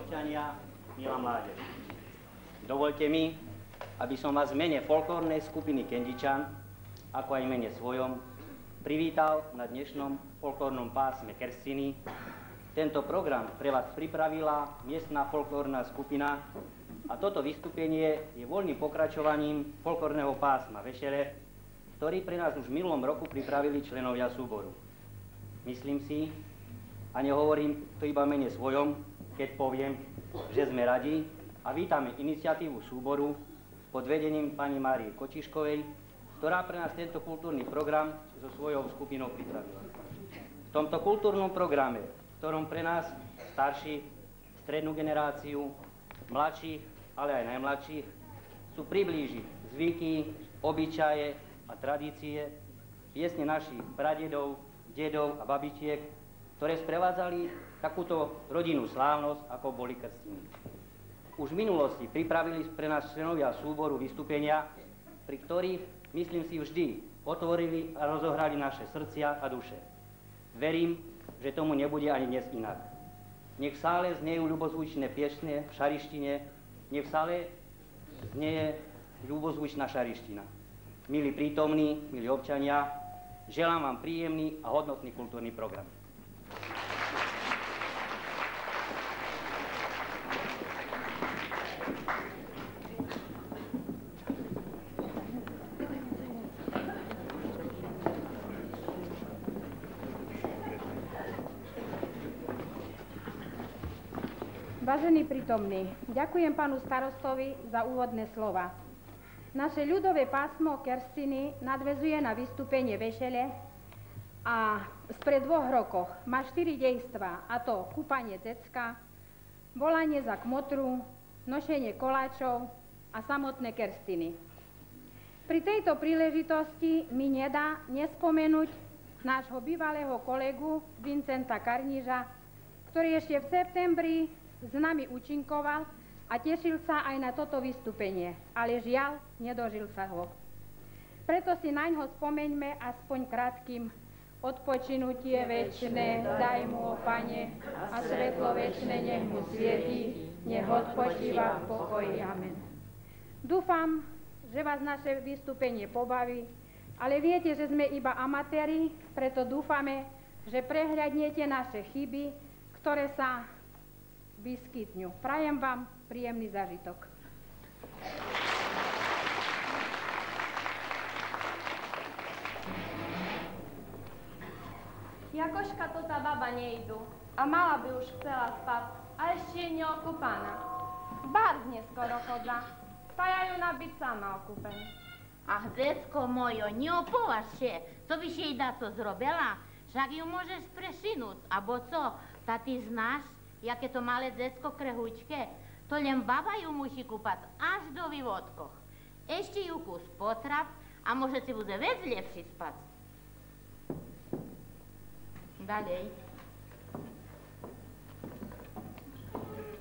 občania, milá mládež. Dovoľte mi, aby som vás v mene folklórnej skupiny Kendičan, ako aj v mene svojom, privítal na dnešnom folklórnom pásme Kerstiny. Tento program pre vás pripravila miestna folklórna skupina a toto vystúpenie je voľným pokračovaním folklórneho pásma Vešere, ktorý pre nás už v minulom roku pripravili členovia súboru. Myslím si, a nehovorím to iba v mene svojom, keď poviem, že sme radi a vítame iniciatívu súboru pod vedením pani Márie Kočiškovej, ktorá pre nás tento kultúrny program so svojou skupinou pripravila. V tomto kultúrnom programe, v ktorom pre nás starší, strednú generáciu, mladších, ale aj najmladších, sú priblížiť zvyky, obyčaje a tradície, piesne našich pradedov, dedov a babičiek, ktoré sprevádzali takúto rodinnú slávnosť, ako boli krstiny. Už v minulosti pripravili pre nás členovia súboru vystúpenia, pri ktorých, myslím si, vždy otvorili a rozohrali naše srdcia a duše. Verím, že tomu nebude ani dnes inak. Nech v sále znejú ľubozvučné piesne v šarištine, nech v sále znieje ľubozvučná šariština. Milí prítomní, milí občania, želám vám príjemný a hodnotný kultúrny program. Vážení prítomní, ďakujem pánu starostovi za úvodné slova. Naše ľudové pásmo Kerstiny nadväzuje na vystúpenie Vešele a spred 2 rokoch má 4 dejstva, a to kúpanie decka, volanie za kmotru, nošenie koláčov a samotné Kerstiny. Pri tejto príležitosti mi nedá nespomenúť nášho bývalého kolegu Vincenta Karniža, ktorý ešte v septembri s nami účinkoval a tešil sa aj na toto vystúpenie, ale žiaľ, nedožil sa ho. Preto si naňho spomeňme aspoň krátkym: odpočinutie večné daj mu, o Pane, a svetlo večné nech mu svietí, nech odpočíva v pokoji. Amen. Dúfam, že vás naše vystúpenie pobaví, ale viete, že sme iba amatéri, preto dúfame, že prehľadnete naše chyby, ktoré sa vyskytnú. Prajem vám príjemný zážitok. Jakoška to tá baba nejdu a mala by už chcela spať a ešte je neokúpaná. Bár neskoro chodza, stajajú nabyť sama okúpeň. Ach, decko mojo, neopovaž się, co byś jej da co zrobila? Však ju môžeš prešinúť, abo co? Ta ty znáš, jaké to malé decko krehučke? To len baba ju musí kúpať až do vývodkoch. Ešte ju kus potrap a môže si bude vec lepší spať. Ďalej.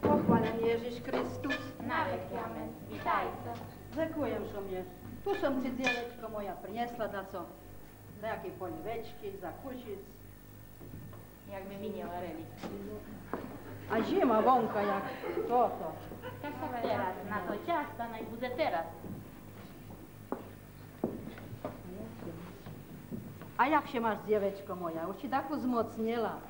Pochválený Ježiš Kristus. Na veky, amen. Vítajte. Ďakujem, že mne. Tu som si, dievečko moja, priniesla daco. Nejaké polivečky, za kušic. Jak by videla relik. A zima vonka, jak toto. Tak teraz, na to čas, ta naj bude teraz. A jak się máš, dievečko moja? Už si takú zmocnila.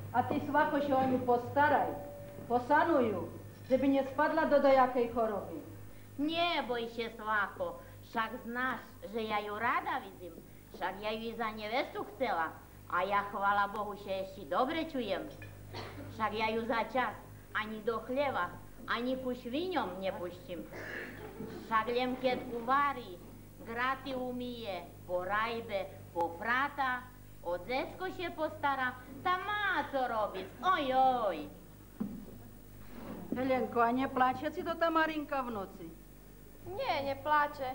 A ty, svako, się o ňu postaraj. Posanuj, żeby nie spadla do jakej choroby. Nie boj się, svako. Však znaš, že ja ju rada vidím. Však ja ju za nevestu chcela. A ja, chvála Bohu, že ešte dobre čujem. Však ja ju za čas ani do chlieva, ani ku šviňom nepuštím. Však len keď uvarí, graty umije, po rajbe, po prata, o decko się postará, ta má co robiť. Ojoj. Helenko, a neplače si to tá Marinka v noci? Nie, nie pláče,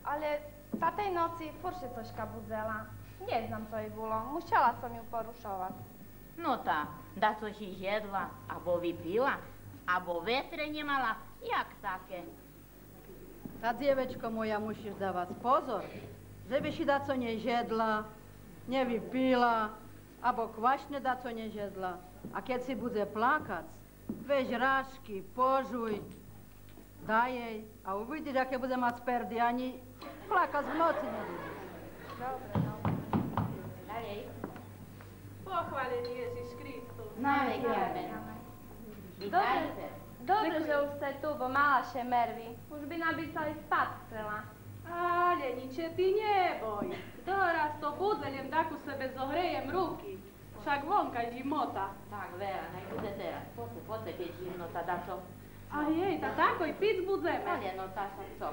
ale ta tej noci furt się cośka budzela. Nie znam, co jej było. Musiała som ju porušovať. No tá, da co si jedla, abo vypila, abo vetre nemala, jak také. Tá dievečko moja, musíš dávať pozor, že by si daco nežedla, nevypila, abo kvašne da co nežezla. A keď si bude plakať, vež rážky, požuj, daj jej a uvidíš, aké bude mať sperdy, ani plakať v noci nebude. Dobre, dobre. Ďalej. Pochválený Ježiš Kristus. Na vek, amen. Vítajte. Dobre, že už ste tu, bo mala še mervy. Už by nám by celý spať chcela. Ale niče ty neboj. Doraz to budzeljem, tako sebe zohrejem ruky. Však vonka zimota. Tak, Vera, naj bude teraz. Poďte, keď zimnota da čo. A jej, ta tako i pic budzeme. Ale no, ta sam co.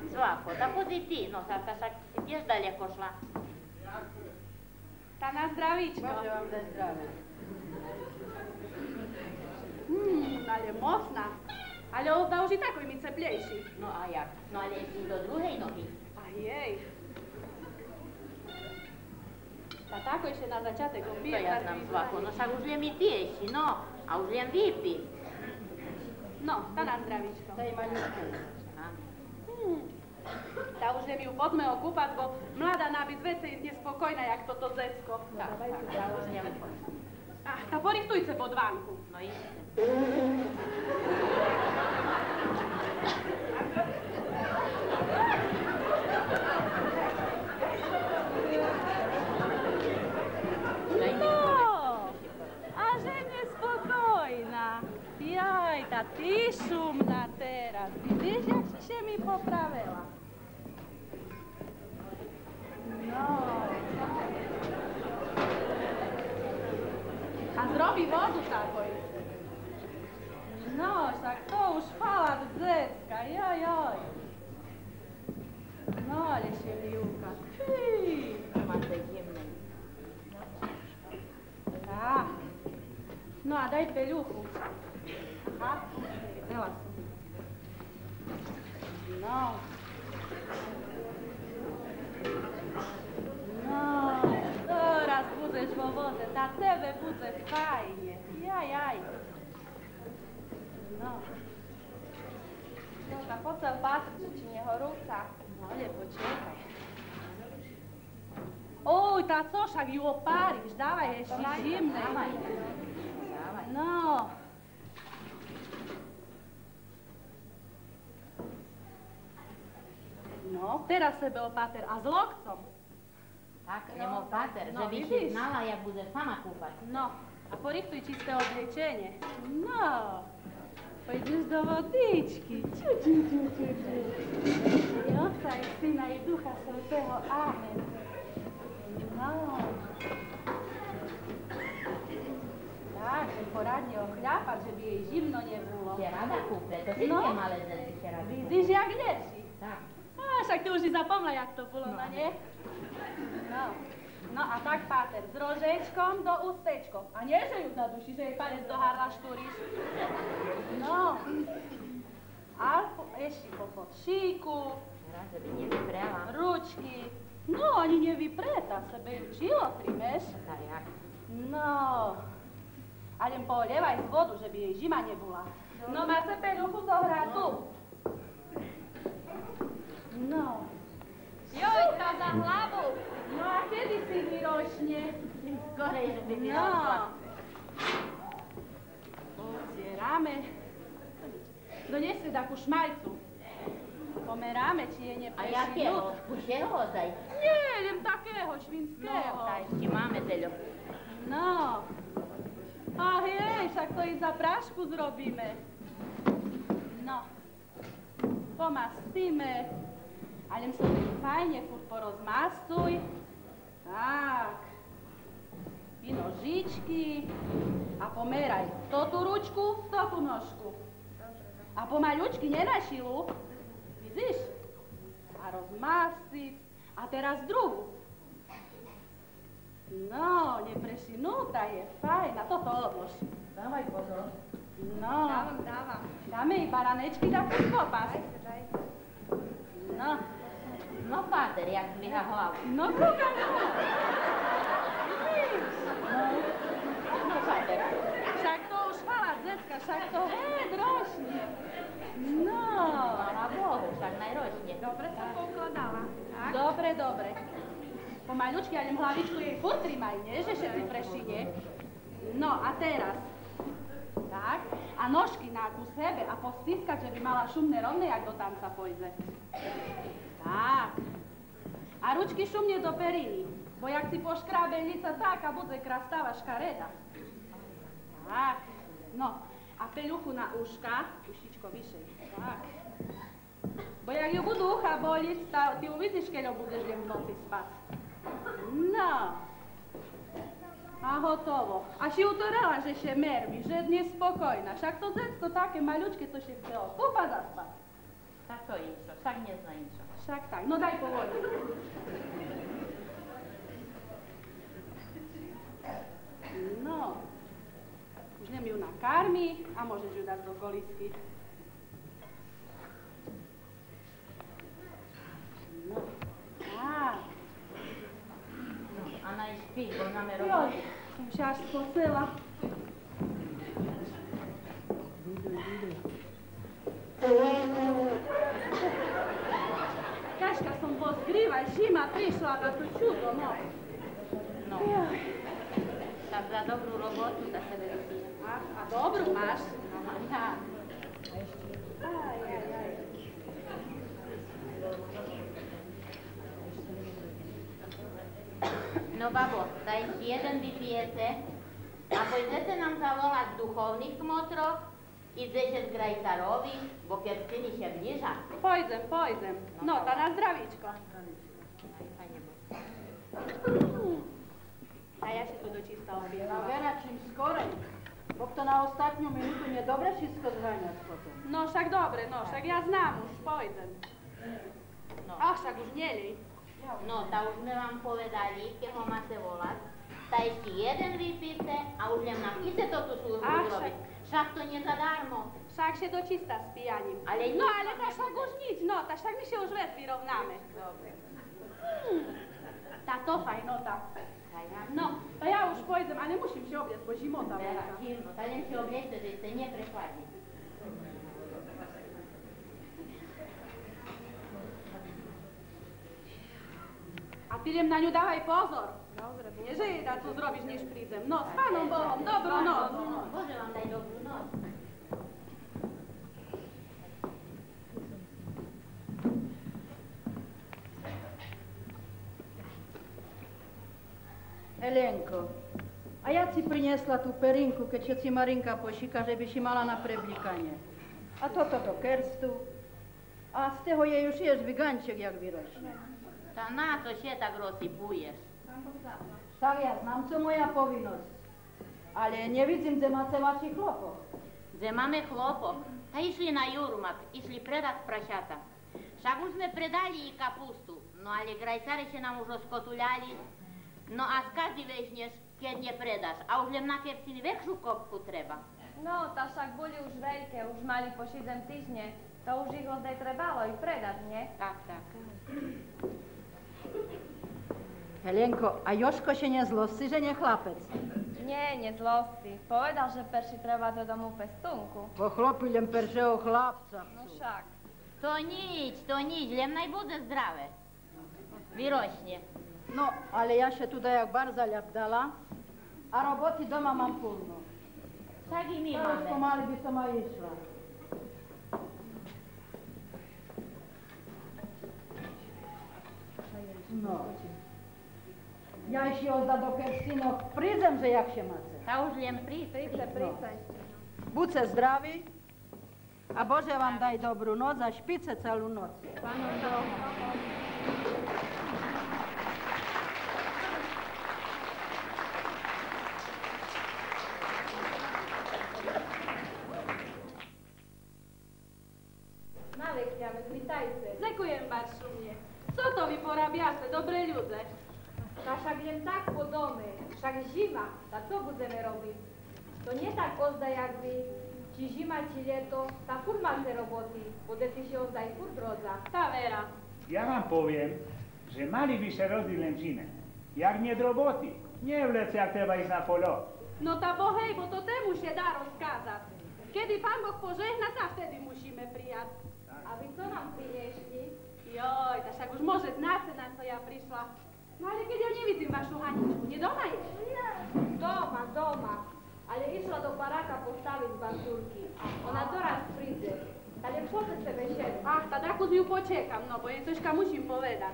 Svako, da budi ti, no sad ta šak tiež daleko šla. Ta na zdravičko. Bože vám daj zdravie. Ale mocna. Ale ovda už i tako mi ceplejší. No a jak? No ale ešte do druhej nohy. A jej. Ta tako ešte na začiatek To opije. ja znam svako, no však už viem i ty ešte, no. A už viem vypi. No, ta na zdravičko. Daj maľučku. Ta už mi ju poďme okúpať, bo mladá nábyt vece je nespokojná, jak toto zecko. Tak, ja už viem. Ta porichtujce pod vánku. No iste. A že nespokojná. Jaj, ta ty šumná teraz. Vidíš, jak si še mi popravila? No. A zrobi vodu takoj. No, však to už fala do dzecka, joj. No, ale še Júka. Máte zimnej. Tak. No a daj peľuchu. Aha, dala som. No. No, teraz budeš vo vode, tá tebe bude fajne. Jaj. No. Jožka, poď sa opatriť, či nehorúca. No, ale počekaj. Oj, tá co, však ju opáriš, dávaj ešte zimnej. Dávaj. No. No, teraz sebe opáter a s lokcom. Tak, nemol pater, No, že by si vidíš? znala, jak bude sama kúpať. No, a porihtuj čisté obliečenie. No, pôjdeš do vodičky. Ču. Otca i Syna i Ducha Svätého. Amen. No. Tak, že poradne ochľapať, že by jej zimno nebolo. Ti rada kúpe, to všetky No. malé ženy si rada kúpe. Vidíš, jak leží. Tak. A však ty už si zapomla, jak to bolo, no nie? No a tak, páter, s rožečkom do ústečko. A nie, že ju zaduši, že jej palec do hardla štúriš. No. A ešte po šíku, Raz, že by nevyprela. ručky. No, ani nevypreta, sebe ju čilo trimeš. Tak jak? No. A len polievaj z vodu, že by jej zima nebola. No, má se peľuchu zohrať tu. No. Jojka, za hlavu. No a kedy si vyrošne? Skorej, že by mi No. rastla. Pozieráme. Dones si takú šmajcu. Pomeráme, či je A neprešli jakého? ľud. Kušeho ozaj? Nie, len takého No, švinského. tak ešte máme teľo. No. A hej, však to i za prášku zrobíme. No. Pomastíme. Ale sa fajne furt porozmastuj. Tak. I nožičky. A pomeraj tú ručku, tú nožku. A pomaľučky nenašilu. Vidíš? A rozmastiť. A teraz druhú. No, neprešinúta je fajn. A toto odlož. Dávaj pozor. No. Dávam. Dáme i baranečky takú skopas. Dajte. No. No, páter, jak dvíha hlavu. No, kúkaj na to. Vidíš? No, páter. Však to už chvala decka, však to drožne. No. Chvála Bohu, však najročne. Dobre som poukladala. Tak? Dobre. Pomaľučky, ale hlavičku jej furt trimaj, nie? Že všetci prešine. No a teraz. Tak. A nožky na ku sebe a postiskať, že by mala šumné rovné, jak do tanca pôjde. Tak. A ručky šumne do periny, bo jak si poškrábe lica tak a bude krastava škareda. Tak. No. A peľuchu na uška, ušičko vyšej. Tak. Bo jak ju budú ucha boliť, ty uvidíš, keď budeš v noci spať. No. A hotovo. A si utorela, že še mermi, že dnes spokojná. Však to decko také maľučké, to še chcelo kúpa zaspať. Tak to išo, však nezna ničo. Však tak, no daj povoli. No. Už nem ju nakarmi a môžeš ju dať do kolisky. No. Tak. Ana i spí, bo máme robotu. Som sa až spocela. Kaška som pozgrývaj, Šima prišla na to čudo, no. No. Tak za dobrú robotu za sebe vypije. A dobrú máš? No, ja. Aj. No babo, daj si jeden vypijete a pôjdete nám zavolať duchovných kmotroch, idete z Grajcarovi, bo Kerstiny še blíža. Pojdem. No, tá na zdravíčko. A ja si tu dočista obievam. Vera, čím skorej. Bo to na ostatnú minútu nie dobre všetko zháňať potom. No, však dobre, no, však ja znám už, pojdem. No. Ach, však už nelej. No, tá už sme vám povedali, keď ho máte volať. Tá ešte jeden vypíte a už len nám ide to tú službu urobiť. Však to nie zadarmo. Však się dočista s pijaním. No, ale tá však už nič, no, tá však my się už vec vyrovnáme. Dobre. Tá to fajnota. No, to ja už pojdem, a nemusím się obliecť, bo zimota Vera, veľká. zimno, tá len si obliecte, že ste neprechladní. A ty len na ňu dávaj pozor. Dobre, nie, že jej dá, co zrobiš, než prídem. No, s Pánom Bohom, dobrú noc. Bože vám daj dobrú noc. Helenko, a ja si priniesla tú perinku, keď si Marinka pošíka, že by si mala na preblikanie. A toto do kerstu. A z toho jej už ješ vyganček, jak vyročne. Tá na to še tak rozsypuješ. Tak ja znam, co moja povinnosť. Ale nevidím, že máte vašich chlopov. Že máme chlopok. Tá išli na Jurmak, išli predať prašata. Však už sme predali i kapustu. No ale grajcare še nám už rozkotuľali. No a skady vežneš, keď nepredáš. A už len na Kerstiny väčšiu kopku treba. No, tá však boli už veľké, už mali po 7 týždne. To už ich oddaj trebalo i predať, nie? Tak. Helenko, a Joško še nezlosti, že nie chlapec? Nie, nezlosti. Povedal, že perši treba do domu pestunku. Bo chlopi len peršeho chlapca. No však. To nič, len naj bude zdravé. Vyročne. No, ale ja še tu dajak bar zaľapdala a roboty doma mám plno. Tak i my Teraz máme. pomaly by som aj išla. No. Ja ešte ozda do Kerstínok prídem, že jak še máte. Tá už len príď. Buďte zdraví a Bože vám daj dobrú noc a špice celú noc. Pánom Bohom. Nalekťame, zvítajte. Ďakujem, Baršu, mne. Co to vy porabiate, dobre ľudze? Ta však jen tak po dome, však zima, tak co budeme robiť? To nie tak ozda jak vy, či zima, či leto, tak furt máte roboty, budete si ozda i furt rodza. Tá Vera. Ja vám poviem, že mali by sa robiť len v zime. Jak nie do roboty, nie v lete, ak treba ísť na polo. No tá bohej, bo to tému się dá rozkázať. Kedy Pán Boh požehna, tak vtedy musíme prijať. A vy co nám priniesli? Joj, tak však už môže znáte, na co ja prišla. No ale keď ja nevidím vašu Haničku, nie doma je? Doma. Ale išla do baráka postaviť basulky. Ona doraz príde. Ale poďte se večer. Ach, tak ako ju počekam, no bo jej troška musím povedať.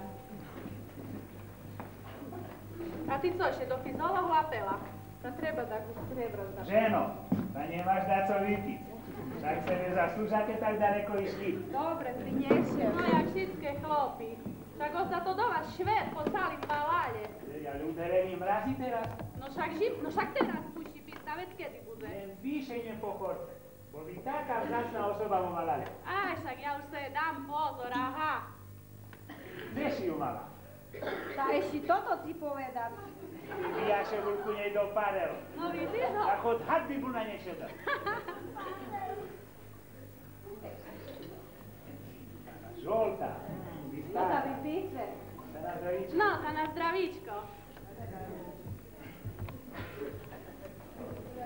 A ty co, ešte do fizologu apela? To treba takú strebro. Ženo, pa nemáš dať co vypiť. Tak se nezaslúžate tak daleko išli. Dobre, priniesiem. No jak všetké chlopy. Však on sa to do vás šver po celým baláde. Ja ľuderevý mrazí teraz. No však teraz musí byť, na veď kedy bude. Len vyše nepochorte. Bo by taká vzácna osoba vo malale. Aj, však ja už sa jej dám pozor, aha. Kde si ju mala? Tá ešte toto ti povedám. Vyjaše vlku nej do parel. No vidíš ho? Ako od had by bu na nešedal. Žolta. No tá vypíče. Sa na zdravíčko. No, tá na zdravíčko.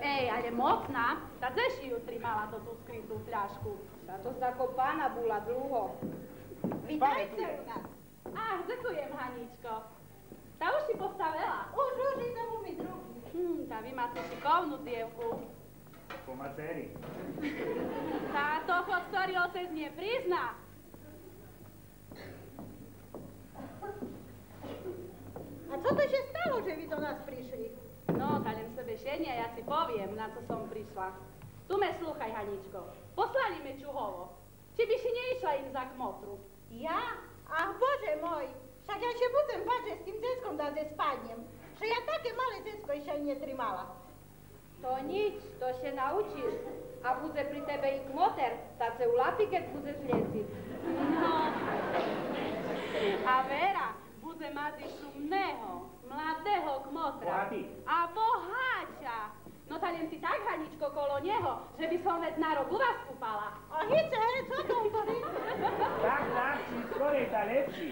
Ej, ale mocná, tá zeši jutri mala to tú skrytú fľašku. Táto zakopaná bola dlho. Vítajte u nás. Ach, ďakujem, Haničko. Tá už si postavila? Už, idem umyť ruky. Tá vy máte šikovnú dievku. Po maceri. Tá toho, ktorý otec neprizná. A co to się stało, že vy do nás prišli? No, talem sebe šenia, ja si poviem, na co som prišla. Tu me slúchaj, Haničko. Poslali me Čuhovo. Či by si neišla im za kmotru? Ja? Ach, Bože môj, však ja się budem bať, že s tým deckom da ze spadnem. Že ja také malé decko ešte ani netrimala. To nič, to się naučíš. A bude pri tebe i kmoter, tá se ulapí, keď budeš lieciť. No. A Vera bude mať i šumného, mladého kmotra. Bohatý. A boháča. No talem ty tak, Haničko, kolo neho, že by som veď na rok u vás kúpala. A hice, co to hovorí? Tak, čím skorej tá lepší.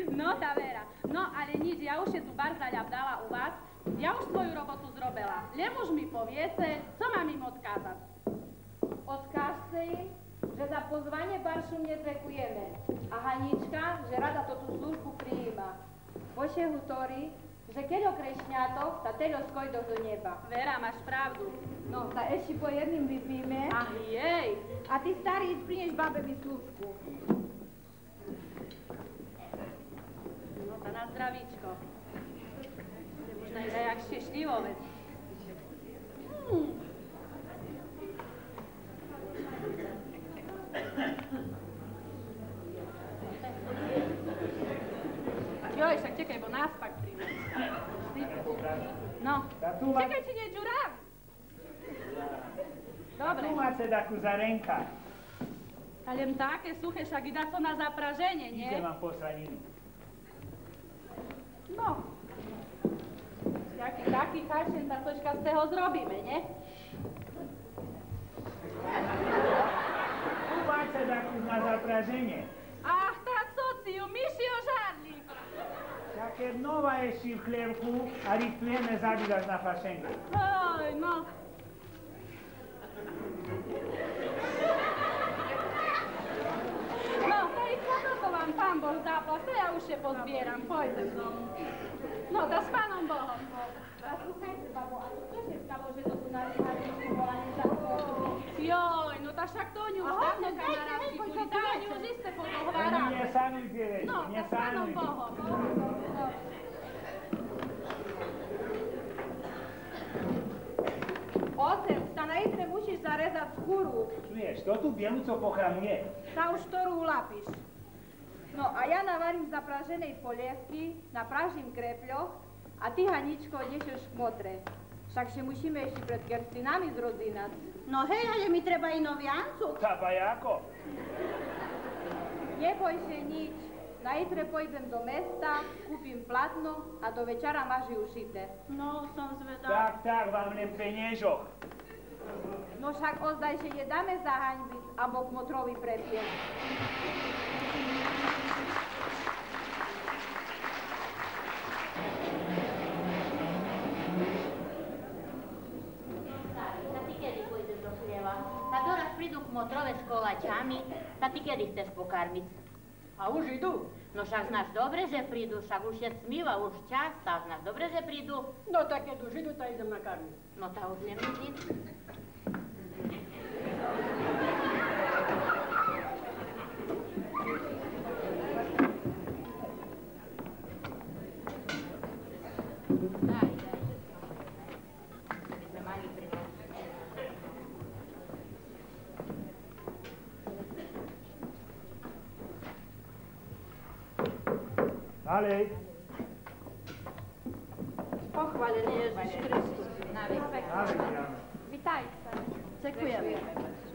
No, tá Vera. No, ale nič, ja už je tu barzaľa dala u vás. Ja už svoju robotu zrobila. Len už mi poviete, co mám im odkázať. Odkážte im, že za pozvanie baršum netekujeme. A Hanička, že rada to tú službu prijíma. Poše hutori, že keď okrešňato, tá teľo skojdo do neba. Vera, máš pravdu. No, tá ešte po jedným vypíme. Ach, jej. A ty starý prinieš babe mi služku. No, tá na zdravíčko. Možno aj jak šťastlivovec. Joj, však čekaj, bo nás pak príjme. No, čekaj, či nie džurám. Dobre. Tu máte takú zarenka. Ale také suché, však i dá to na zapraženie, nie? Ide vám poslaninu. No. Taký kašen, tak troška z toho zrobíme, nie? Tu máte takú na zapraženie. Ach, tá sociu, myšio žarlík. Také nová ešte v chlievku a rytujeme zabídaš na fašenku. Oj, no. No, to i koľko vám pán Boh dápla, to ja už się pozbieram, pôjdem domu. No, to s pánom Bohom. A słuchajcie, babo, a co się stało, że to tu na Haniczku bola nezakończona? Joj, no ta však to oni už dávno kamaráti boli, tam oni už isté podohvárali. Nie sanuj, dievečko, No, nie tak s pánom sanuj. Bohom. Otec, ta na itre musisz zarezać skóru. Čuješ, to tu bielu, co pochramuje. Ta už ktorú ulapíš. No a ja navarím zapraženej polievky, napražím krepľoch a ty, Haničko, nesieš kmotre. Však się musíme ešte pred kerstinami zrozinať. No hej, ale mi treba i nový ancuk. Tabajako. Neboj się nič. Najtre pojdem do mesta, kúpim platno a do večera máš ju šité. No, som zvedavá. Tak, vám len peniežoch. No však ozdaj, že nedáme zahaňbiť, abo kmotrovi prepieť. Ty kedy pôjdeš do chlieva? Tá doraz prídu kmotrové s koláčami, tá ty kedy chceš pokarmiť? A už idú? No však znáš dobre, že prídu, však už je smíva, už čas, tak znáš dobre, že prídu. No tak keď už idú, tak idem nakarmiť. No tá už nemyslím. Daj. My sme mali priniesť. Ďalej. Pochválený Ježiš Kristus. Ďalej, Jana. Vitajte. Ďakujem.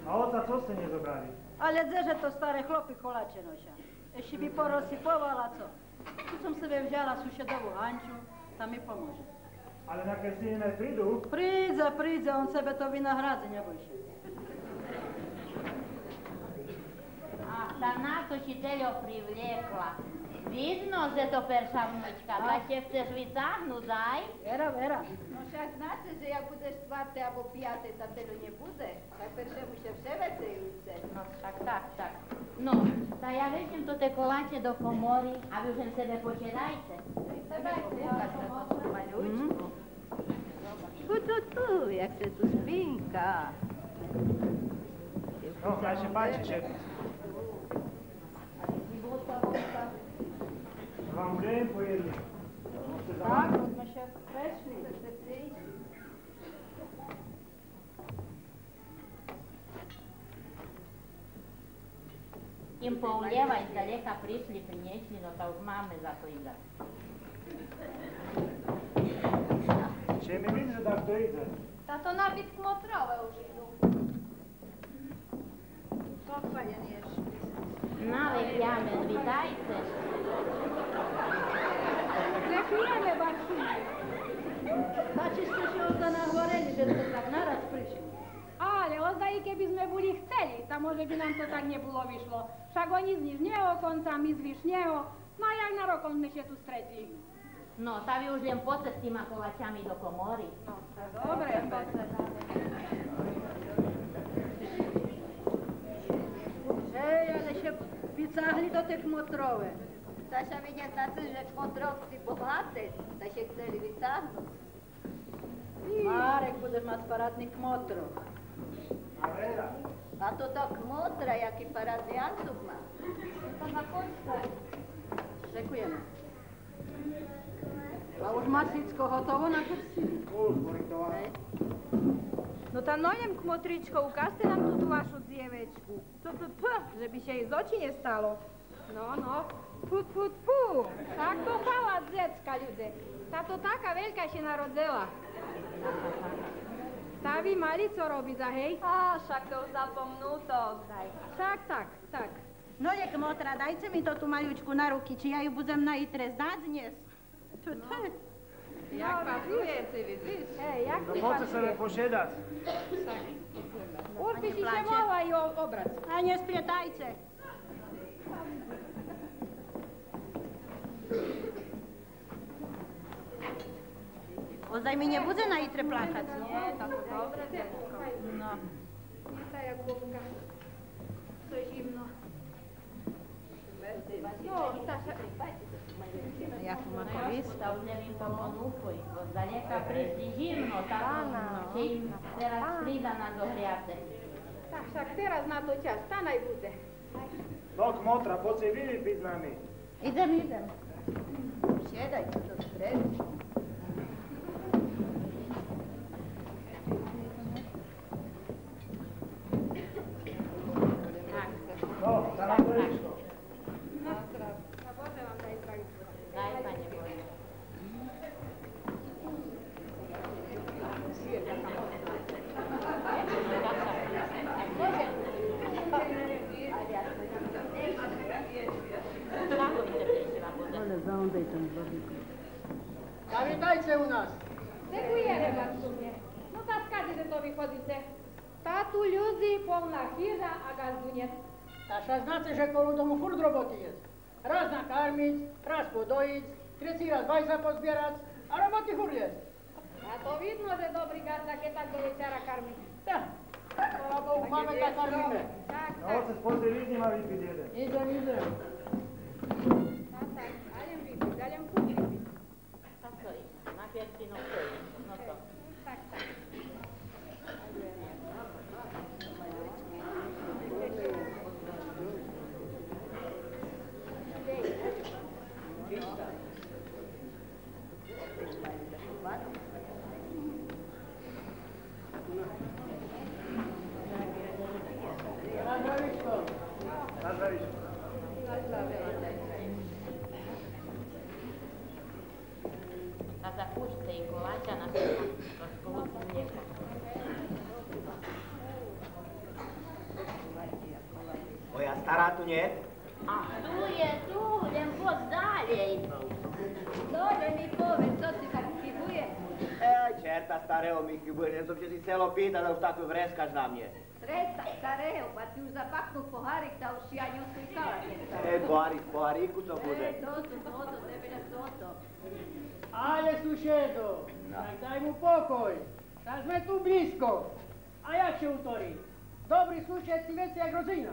A oca co ste nezobrali? Ale že to staré chlopy koláče nošia. Ešte by porozsypovala co. Tu som sebe vzala sušedovú Hanču, tam mi pomôže. Ale na Krstine prídu? Príde, on sebe to vynahradzi, neboj sa. Ach, tá na to ti Deľo privliekla. Vidno, že to perša vnúčka, tak te chceš vytáhnuť aj? Vera. No však znáte, že jak budeš 4. alebo 5. tam Deľo nebude, tak perše musia vševecejúce. No však tak. No, tak ja vezmem to te koláče do komory a vy už len sebe počerajte. Tu, jak se tu spinka. No, najšie páči, že vám budem pojedli. Tak, sme še prešli. Im poulievať, zdaleka prišli, priniesli, no to už máme za to ísť. Če mi vidí, že tak to ide. Táto nabyt kmotrové už idú. Pochválený Ježiš Kristus. Навек Ямен, vitajte. Ďakujeme, Bačine. Stačí ste si ozda nahvoreli, že ste tak naraz prišli. Ale ozaj, keby sme boli chceli, tam môže by nám to tak nebolo vyšlo. Však oni z Nižného konca, my z Vyšného, no a jak na rokom sme še tu stretli. No, tá vy už len poďte s týma koláčami do komory. No, dobre, Hej, ale še vycáhli do tie kmotrové. Saša vidia taci, že kmotrovci bohaté, tak še chceli vytáhnuť. Marek, budeš mať parádny kmotrov. A Vera? A toto kmotra, jaký parádny ancuk má. To zakończę. Ďakujeme. A už máš všetko hotovo na krstine? Už, poritované. No tá nojem kmotričko, ukážte nám tú vašu dievečku. Že by się jej z očí nestalo. No, fu. Tak to chvala dzecka, ľude. Táto taká veľká še narodzela. Tá vy mali co robiť za hej? A, však to už zapomnuto. Tak. No je kmotra, dajte mi to tú maľučku na ruky, či ja ju budem na itre zdať dnes. Jak pasuje, si vidíš? Hej, jak No ti poďte sa pasuje? pošedať. Určite si še mohla i obrať. A nespietajte. Ozaj mi nebude na itre plakať. Nie, táto dobre, detko. No. Nie tá jak bobka. To je zimno. No, Staša, Ja tu má koris. Tá už nevím pomonúkuj, bo zdaleka prišli živno, tak že im teraz prída na zohriate. tak však teraz na to čas, stanaj bude. No, kmotra, poď si vy vypiť s nami. Idem. Siedaj tu do stredu. No, za na poličko. A Bože vám daj zdravičko. Daj, Pane Bože. Ale zaondej ten zlobík. Zavítajte u nás. Ďakujeme, Bačine. No tak skade, že to vychodíte. Tá tu ľudí polná chýža a gazduniec. A však znáte, že kolu domu furt roboty je. Raz nakarmiť, raz podojiť, tretí raz vajza pozbierať a roboty furt je. A to vidno, že dobrý gazda, keď tak do večera karmi. Tak, chvála Bohu, máme tak karmíme. Tak. No, otec, poď si vy s nima vypiť jeden. Idem. Ďača našla. Trošku hudbu mlieka. Moja stará tu nie? A tu je, tu, len poď ďalej. Dobre mi povedz, co si tak chybuje? Čerta starého mi chybuje, len som si chcelo pýtať, a už takú vreskaš na mne. Tresta starého, pa ti už zapaknú pohárik, da už ja ňu slikala. Poháriku co bude? Toto, tebe toto. Ale sušedo, tak daj mu pokoj. Tak sme tu blízko. A jak się utorí? Dobrý sused si veci jak rodzina.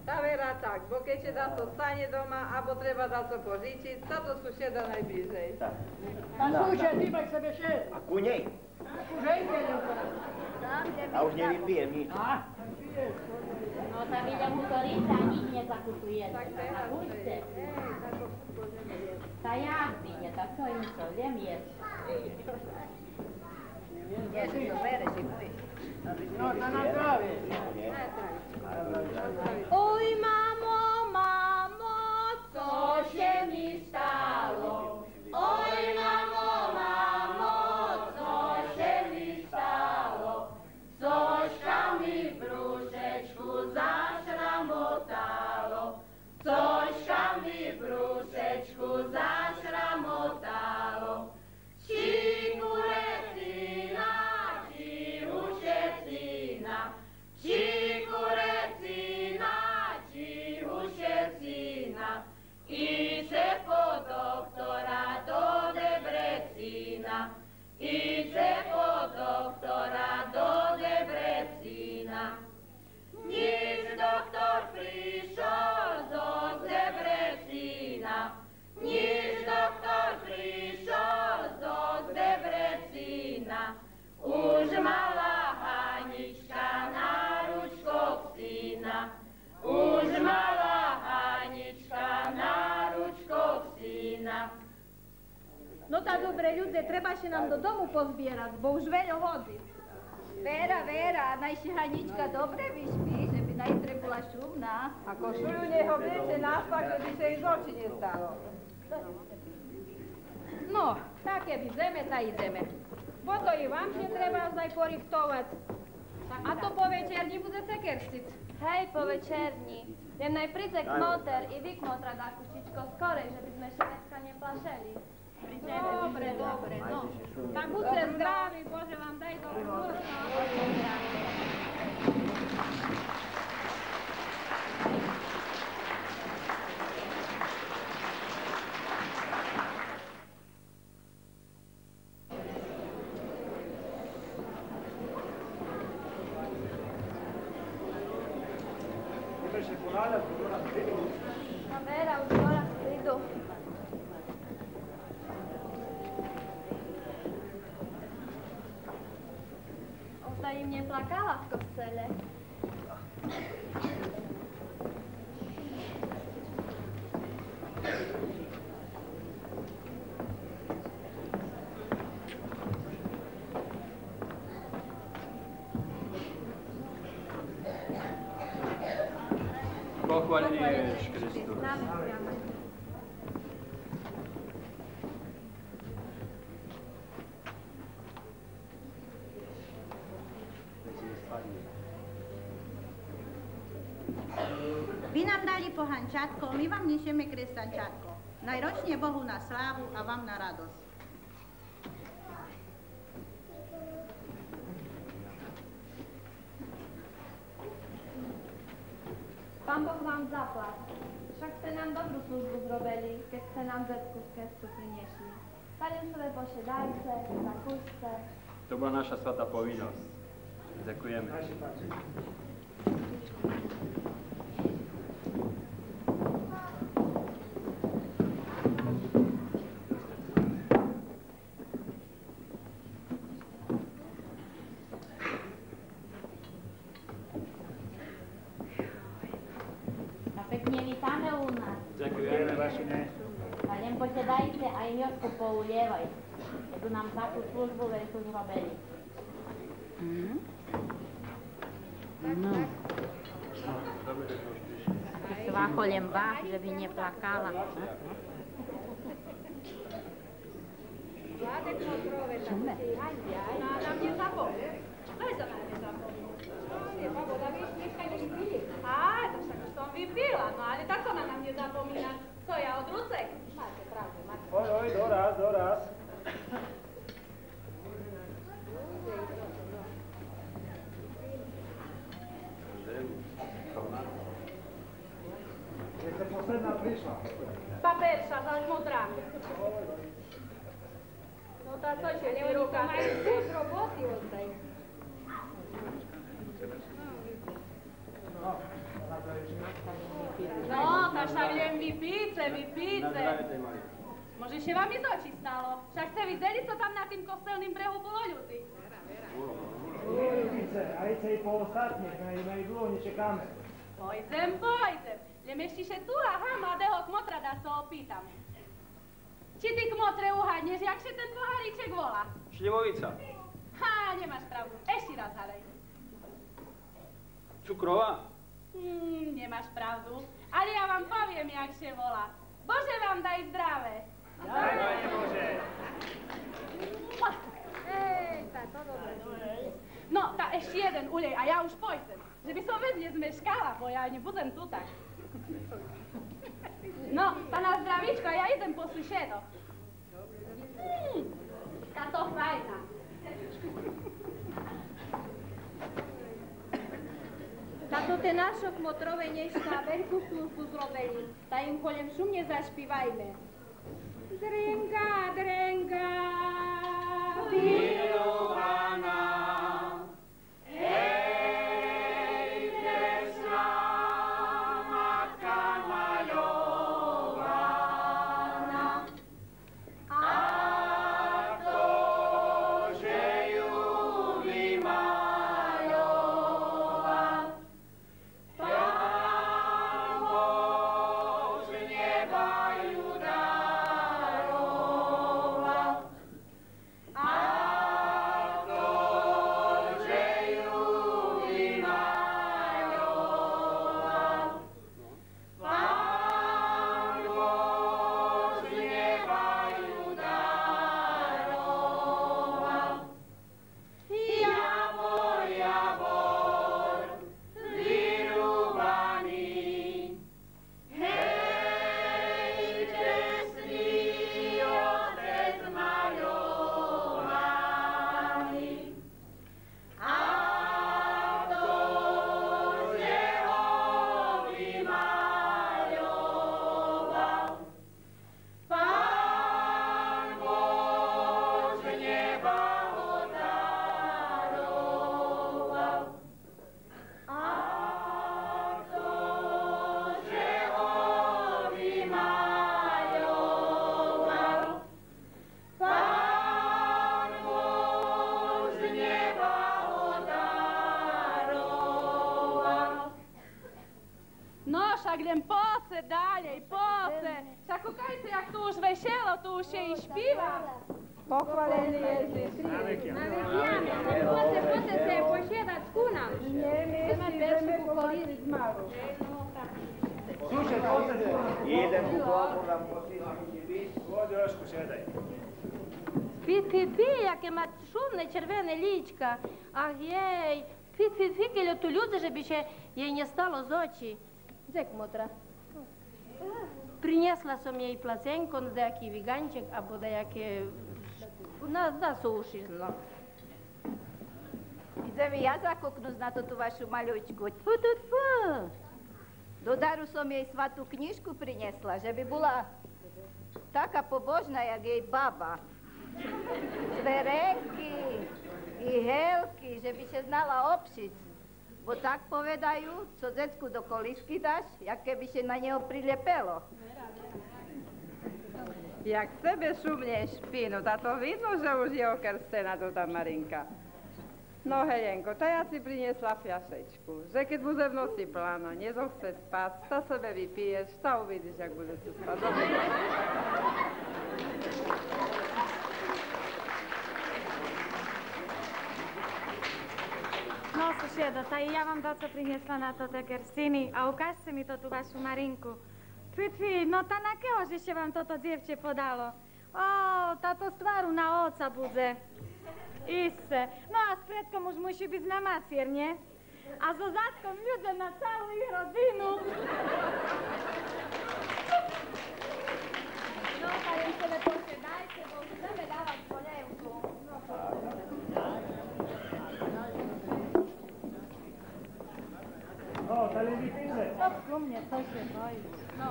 Tá verá tak, bo keď dá to stane doma, alebo treba dá to požičiť, táto suseda najbližej. Tak sused, ty maj sebe šéf. A ku nej? Ku ženke neutorá. A už nevypijem nič. No tam idem utoriť a nič nezakupuje. Tak teraz to je. Tá jak vyjde, tak to im čo, viem jesť. Ježe, to bereš i môj. No, na napravi. Oj, mamo, mamo, co się mi stało? Oj, mamo, mamo, co się mi stało? Cośka mi w brzuszeczku zaszramotało. Cośka mi w brzuszeczku zaszramotało. Cikurecina, cihusiecina, cikurecina, cihusiecina. Idzie po doktora do Debrecina, idzie po doktora do Debrecina. Niż doktor przyszedł do Debrecina, niż doktor przyszedł do Debrecina. Už mala Hanička na ručkoch syna, už mala Hanička na ručkoch syna. No tak dobre, ľudia, treba si nám do domu pozbierať, bo už veľa hodí. Vera, najsi Hanička dobre vyspí, že by najtre bola šumná. Ako šujú neho viete naspak, že by sa jej z očí nestalo. No, tak keby ideme, tak ideme. Bo to i vám się treba zdaj porichtovať. A to po večerni budete kerstiť. Hej, po večerni. Viem najpríde kmoter i vy kmotra dá kuštičko skorej, že by sme się dneska neplašeli. Dobre, no. Tak buďte zdraví, Bože vám daj dobrú noc. A Vera už bola v klidu. Ozda im neplakala v kostele. Pochváľuješ Kristus. Vy nám dali pohančatko, my vám nesieme kresťančatko. Najročne Bohu na slávu a vám na radosť. Pán Boh vám zaplať. Však ste nám dobrú službu zrobili, keď ste nám zetku z kestu priniesli. Talincové pošedajce, zakúšte. To bola naša svatá povinnosť. Ďakujeme. Dajte aj mňošku poulievajte. Tu nám takú službu veľkú zrobili. No. Svakolem vás, že by neplakala. Sladek motrové, tak si handia. Na mnie zapomnę. Weź za na mnie zapomnę. Nie, babo, da wiesz, mieszkaj do szpili. A, to však už som vypila, no ale tak ona na mne zapomína. Co ja od Rucek? Máte pravdu, máte. Oj, doraz. Jeste posledná prišla. Paperša za žmotra. No tá co się Ale ty oni ruka? to majú kus roboty oddaj. No, tak však len vypíce. Może się wam i z oči stalo. Však ste videli, co tam na tým kostelným brehu bolo ľudí. Ajde i po ostatnich, na ich dlho nečekáme. Pojdem. Len ešte še tu, aha, mladého kmotra da sa opýtam. Či ty kmotre uhádneš, jak še ten poháriček volá? Šljivovica. Ha, nemáš pravdu. Ešte raz hádaj. Cukrová. Nemáš pravdu. Ale ja vám poviem, jak še volá. Bože vám daj zdravé. Daj, Bože. Ej, tá, to dobre. No, tá ešte jeden ulej a ja už pôjdem. Že by som vec nezmeškala, bo ja nebudem tu tak. No, tá na zdravíčko, ja idem po sušedo. Táto fajna. Táto te našo kmotrové neška veľkú službu zrobili. Tá im kolem šumne zašpívajme. Drenga, drenga, milovaná, Len poce dalej, poce. Však kukajte, jak tu už vešelo, tu už je i špíva. Pochválený Ježiš. Na vekiame. Poďte se pošiedať ku nám. Nemyslí, že kolíriť malu. Slušaj, poďte se. Idem ku komu, dám posílať. Poď, Jožku, šedaj. Пі-пі-пі, яке ма шумне червоне лічка. Ах, єй. Пі-пі-пі, келю ту люди, щоб ще їй не стало з очі. Дзек, мотра. Принесла som jej placenko, nejaký viganček, alebo nejaké... Na suši, no. Idem ja zakoknúť na tú vašu maľučku. Tfu. Do daru som jej svatú knižku prinesla, že by bola taká pobožná, jak jej baba. Zverenky i helky, že by sa znala obšiť. Bo tak povedajú, co decku do kolísky dáš, jak keby sa na neho prilepelo. Jak sebe šumne špí, no tá to vidno, že už je okrstená to tá Marinka. No Helenko, tá ja si priniesla fľašečku, že keď bude v noci plána, nezochce spať, tá sebe vypiješ, tá uvidíš, jak budete spať. Dobre? No, susiedo, tá i ja vám to priniesla na toto kerstiny a ukážte mi to tú vašu Marinku. Tvi, no tá na keho, že ešte vám toto dievče podalo? Táto z tváru na oca bude. Iste. No a s predkom už musí byť na macier, nie? A so zadkom ľudia na celú ich rodinu. No, parentele, posedajte, bo už ideme dávať polievku. No, televízie. Stop, ku mne, to się bojí. No,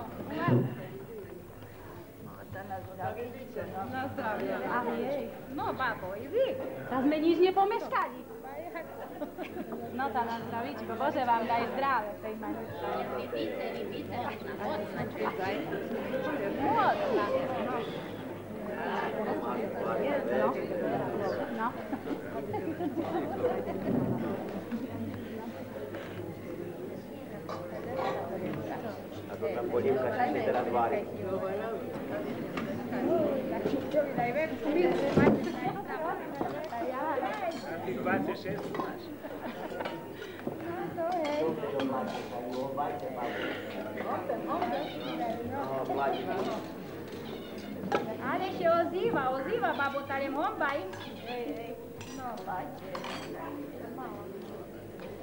Na zdravíčko, no. Na zdravie. Ach jej, no babo, i vy. Ta sme nič nepomeškali. No tá na zdravíčko, Bože vám daj zdravie tej maničke. Vypíte. Mocna. No. A to tam polievka si teraz vári. Tých 26 máš. Ale się ozýva, babo, tady hombaj. No, patrzcie.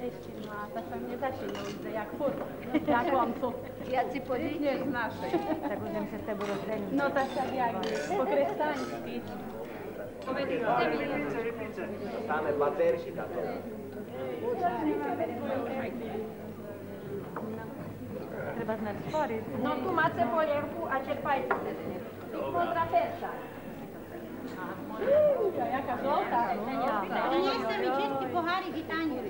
Ešte má, ta sa mne začína už, jak furt, na koncu. Ja si podídne Z našej. Tak budem sa s tebou rozhraniť. No, tak sa jak po kresťansky. Stáme baterši táto. Treba znať sporiť. No, tu máte polievku a čerpajte se. Pozdrav perša. Jaká žltá. Prinieste mi čistý pohárik i tanier.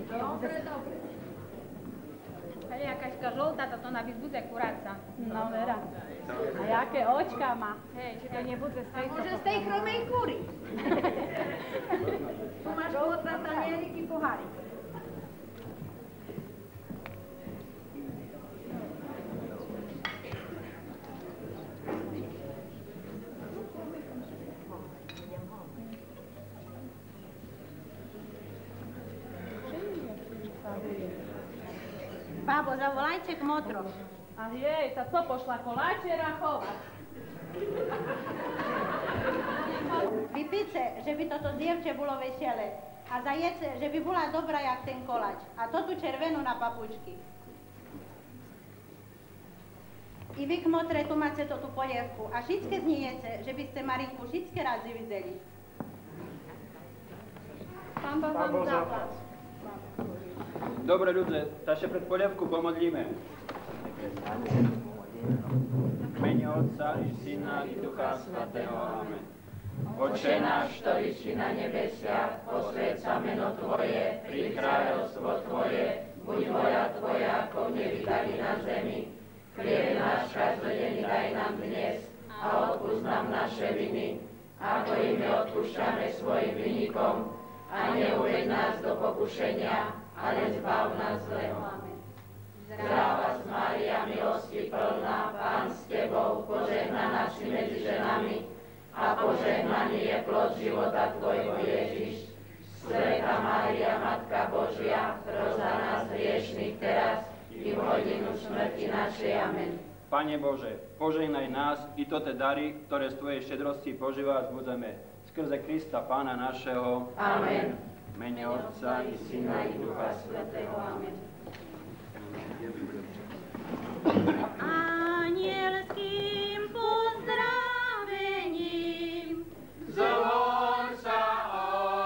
Ale jakaška žltá, to na vys bude kuráca. No, vera. A jaké očka má. Hej, že to nebude z tej... Môže z tej chromej kúry. Tu máš žltá tanierik i pohárik. Babo, zavolajte kmotro. A jej, ta co pošla koláče rachovať? Vypíce, že by toto dievče bolo veselé. A zajece, že by bola dobrá jak ten koláč. A to tu červenú na papučky. I vy, kmotre, tu máte to tú polievku. A všetky zniece, že by ste Marinku všetky razy videli. Pán Boh vám zaplať. Dobre ľudze, ta še pred polievku pomodlíme. V mene Otca i Syna i Ducha Svatého. Amen. Oče náš, ktorý si na nebesiach, posväť sa meno Tvoje, príď kráľovstvo Tvoje, buď vôľa Tvoja, ako v nebi, tak i na zemi. Chlieb náš každodenný daj nám dnes a odpusť nám naše viny, ako i my odpúšťame svojim vinníkom. A neuveď nás do pokušenia, ale zbav nás zlého. Zdravá Mária, milosti plná, Pán s Tebou, požehnaná si medzi ženami a požehnaný je plod života Tvojho Ježiš. Svätá Mária, Matka Božia, pros za nás hriešnych teraz i v hodinu smrti našej. Amen. Pane Bože, požehnaj nás i tote dary, ktoré z Tvojej štedrosti požívať budeme. Skrze Krista, Pána našeho. Amen. V mene Otca i Syna i Ducha Svätého. Amen. Anielským pozdravením Zvon sa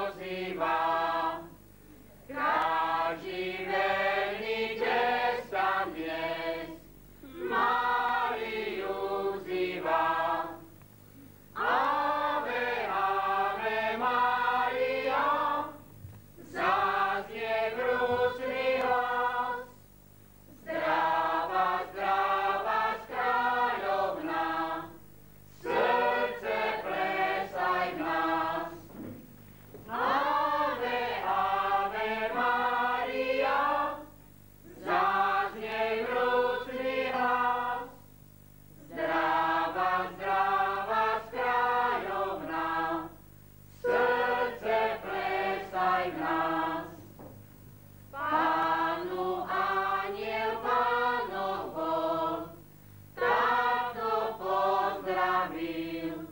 ozýva, kráľ živelný testa dnes, Máriu vzýva. Ave, Ave Maria, zaznie vrúcný hlas. Zdravá, zdravá kráľovná, srdce plesaj v nás. Ave, Ave Maria, zaznie vrúcný hlas. Zdravá, zdravá kráľovná, srdce plesaj v nás. Pánu aniel Pánov Boh takto pozdravil.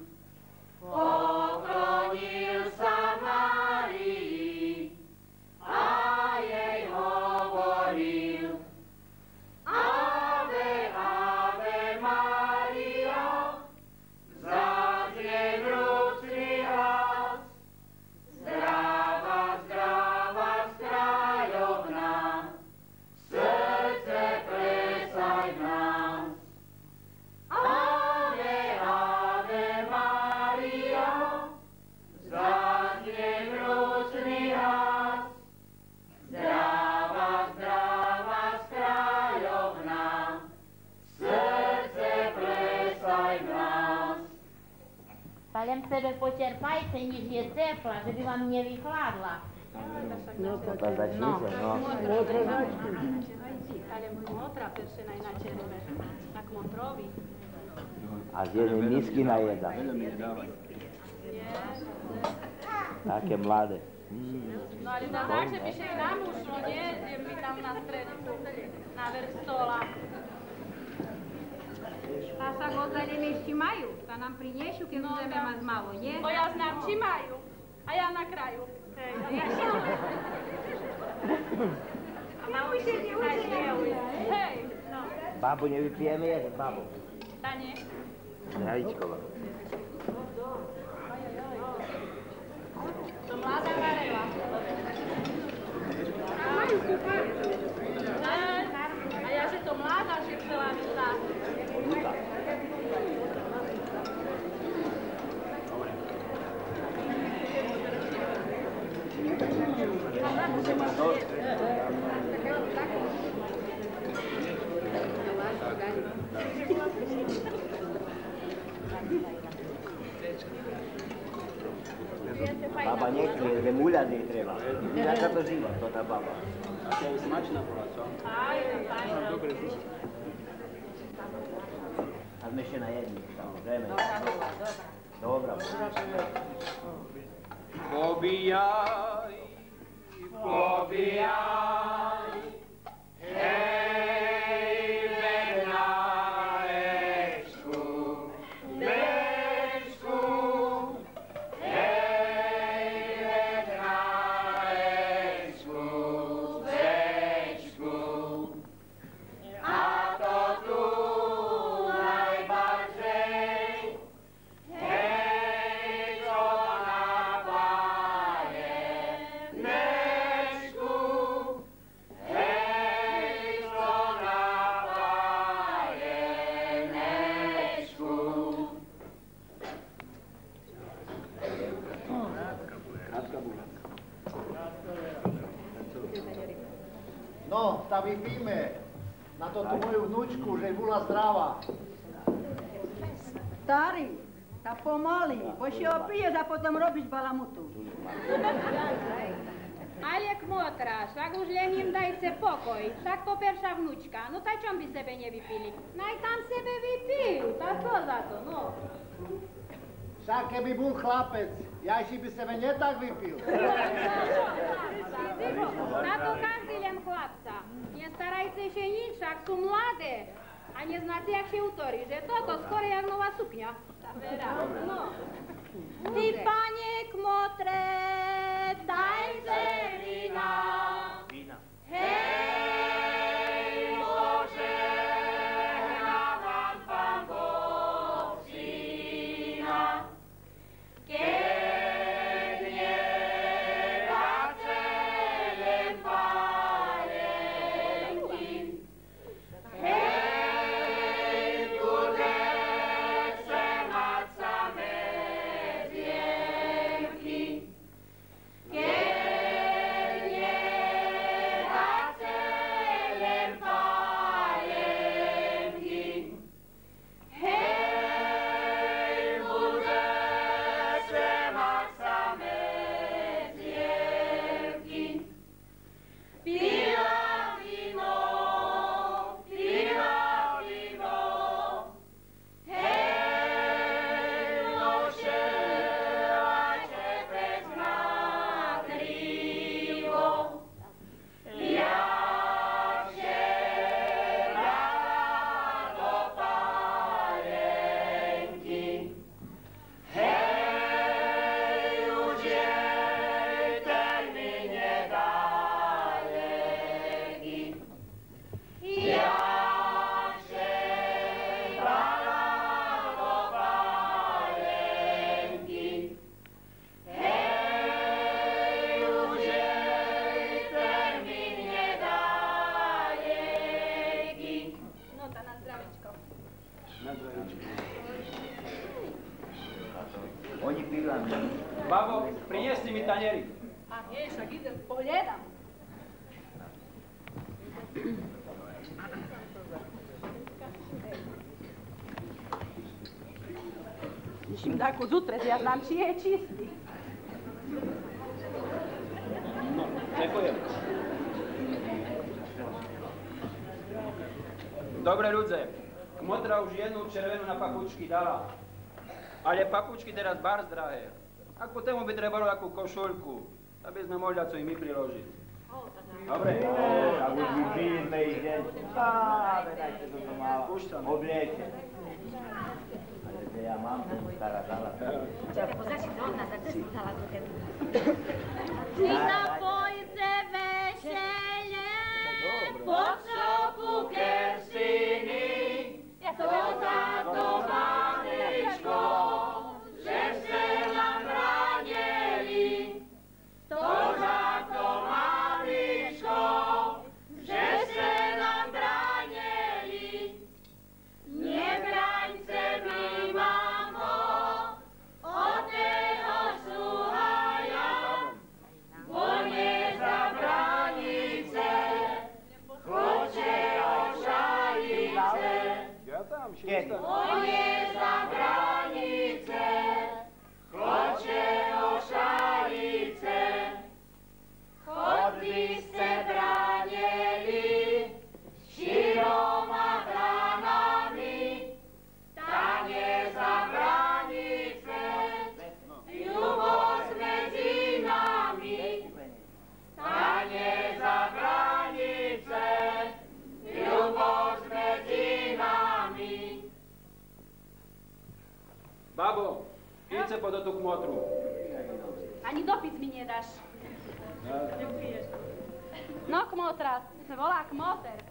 Palem sebe počerpajte, niž je tepla, že by vám nevychladla. No, to začni se, no. Ale motra peršena je na červe, na kmotrovi. A z jednej misky na jedna. Také mladé. No ale da tak, že by še i nám ušlo, nie? Idem mi tam na stredu, na vrch stola. A sa godlenie ešte majú, sa nám priniešu, keď budeme mať malo, nie? To ja znám, či majú. A ja na kraju. Hej. A neušenie, Hej. No. Babu nevypijeme jeden, babu. Tanie. Jajíčkova. To mladá varela. A ja, že to mladá, že chcela vysáť. Baba nechce, že muľať jej treba. Jaká to živa, to tá baba. A to je smačná bola, čo? Aj, dobre. A sme ešte na jedný, samozrejme. Dobrá. Pobíjaj, pobíjaj, hej, vedná rečku, rečku, hej, vedná rečku, rečku, a to tu najbardziej, hej, čo napáje, nečku, hej, čo napáje, nečku. No, tak vypíme na toto moju vnúčku, že bola zdravá. Starý, tak pomaly, bo si opiješ a potom robíš balamutu. Ale kmotra, však už len im dajte pokoj, však to perša vnúčka, no tak čom by sebe nevypili? Naj tam sebe vypijú, tak to za to, no. Však keby bol chlapec, ja si by sebe netak vypil. Na to každý len chlapca. Nestarajte się nič, však sú mladé. A neznáte, jak się utorí, že toto skoro jak nová sukňa. No. Ty, panie kmotre, dajte vína. Hej, požehná vám Pán Boh syna, keď nedáte len pálenky. Hej, bude se mať samé dienky, keď nedáte len pálenky. Hej, bude se mať samé dienky. Pila víno, hej, nošelajte bez nakrivo. Ja včera do pálenky. Hej, už je termín nedaleký. Ja včera do pálenky. Hej, už je termín nedaleký. No tá na zdravečko. Oni pijú a my. Babo, priniesli mi taniery. A nie, však idem, pohľadám. Musím takú zutrec, ja znam, či je čistý. No, ďakujem. Dobre, ľudze, kmotra už jednu červenú na papučky dala. Ale papučky teraz bars drahé. Ak potom by trebalo takú košuľku, aby sme mohli co i my priložiť. Dobre? A už my príjme ide. Vedajte, toto má obliečie. Ale to ja mám ten stará dala. Pozači to od nás, a to si dala to keď. I na pojce vešele, po šoku kersiny, to mamičko, že ste nám bránili. To mamičko, že ste nám bránili. Nebraňte mi, mamo, od toho sluhaja, bo nezabránice, choďte o šalice. Bo nezabránice, choďte o šalice. Chod by ste bránili široma bránami, tá nezabránice, ľubosť medzi nami. Tá nezabránice, ľubosť medzi nami. Babo, keď sa pod tú kmotru. Ani dopis mi nedáš. No, kmotra, sa volá kmoter.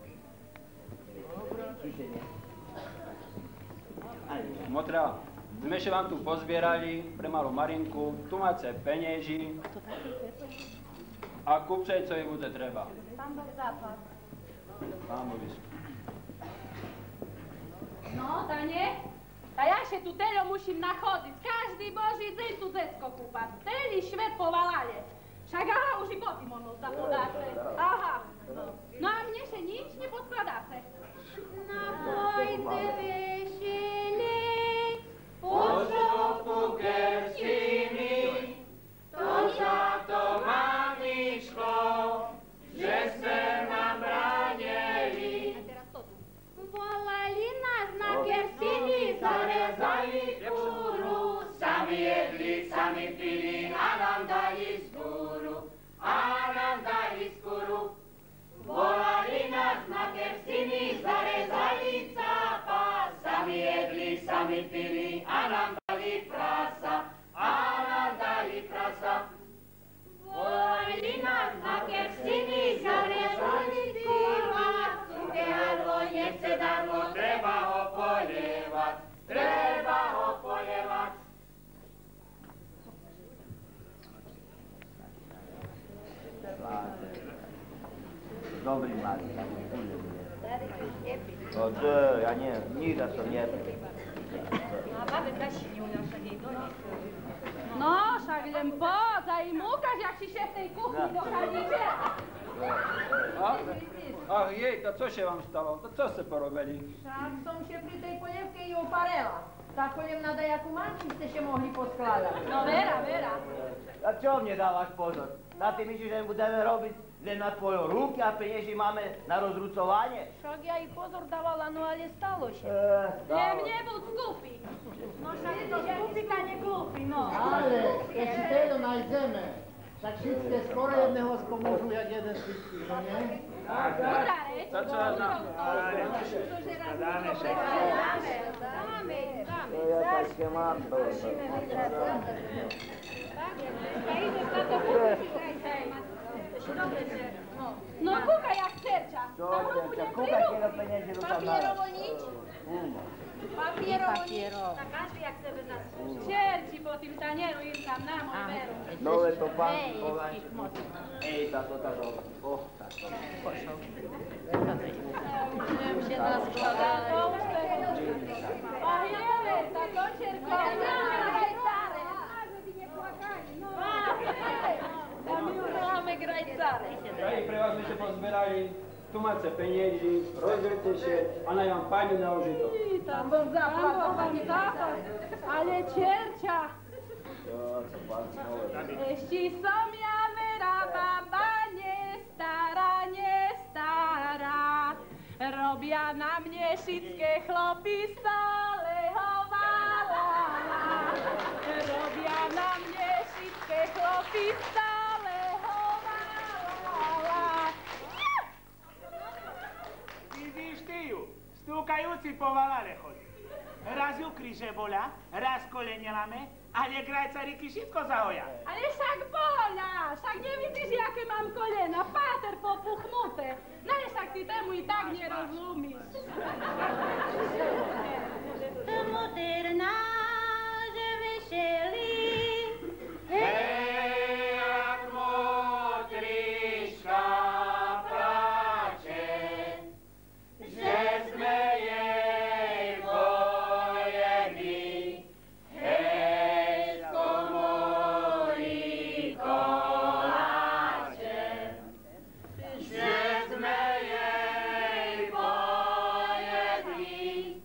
Kmotra, sme sa vám tu pozbierali pre malú Marinku, tu máte penieži a kupčej, co jej bude treba. Pán Boh západ. Pán Boh vysú. No, Danie, a ja še tu telo musím nachodiť. Každý boží deň tu decko kúpať. Celý švet povalale. Však aha, už i boty možno sa podáte. Aha. No a mne še nič nepodkladáte. Na pojde vešele, po šoku kersiny, to za to mamičko, že ste nám bránili. Volali nás na kersiny, zarezali kúru, sami jedli, sami pili a nám dali skúru, a nám dali skúru. Volali nás na kersiny, zarezali cápa, sami jedli, sami pili a nám dali prasa, a nám dali prasa. Volali nás na kersiny, zarezali skúra, suché hadlo nechce darmo, treba ho polievať, treba ho polievať. Dobrý mladý, tak mi kúľu bude. No to, ja nie, nikda som nepil. A babe zašini u nás, jej dojde. No, však len poď a im ukáž, jak si šéf tej kuchni dochádíte. Ach jej, to čo še vám stalo? To čo ste porobili? Však som še pri tej polievke ju oparela. Tá polievna dajakú mančí ste še mohli poskladať. No, Vera. A čo mne dávaš pozor? Na ty myslíš, že budeme robiť len na tvoje ruky a peniaži máme na rozrucovanie? Však ja i pozor dávala, no ale stalo še. Mne buď skúpi. No však to skúpika neglúpi, no. Ale ešte tejto najzeme. Tak všetké skoro jedného spomôžu, jak jeden všetkých, no nie? Dobrá reč. To čo ja znam? Dáme še. Dáme. To ja také mám to. No kúkaj, jak cerča. Čo, cerča, kúkaj, kýro peniaži rukám naraz. Papierovo nič? Papierovo nič? Tak každý, jak sebe zaslúži. Čerči po tým tanieru im tam na môj veru. No je to pán Kováč. Ej, táto. Oh, táto. Neviem še nás skladať. A jele, tá kočerka. A my už máme grajcare. Tady pre vás sme sa pozbierali, tu máte peniaži, rozverte sa a naj vám páni na užitok. Tam bol západ. A Ale čerča. Ešte som ja Vera, baba nestará, nestará. Robia na mne všetké chlopy stále hovalala. Robia na mne všetké chlopy stále hovalala. Vidíš ty ju, stúkajúci po valare chodí. Raz ju kríže boľa, raz kolene lame, ale krajcariky všetko zahoja. Ale však boľa, však nevidíš, jaké mám kolena, páter popuchnuté. No ale však ty tému i tak nerozumíš. Moderná, že vyšeli. Hej, jak motriška plače, že sme jej vojeli. Hej, z komory koláče, že sme jej vojeli.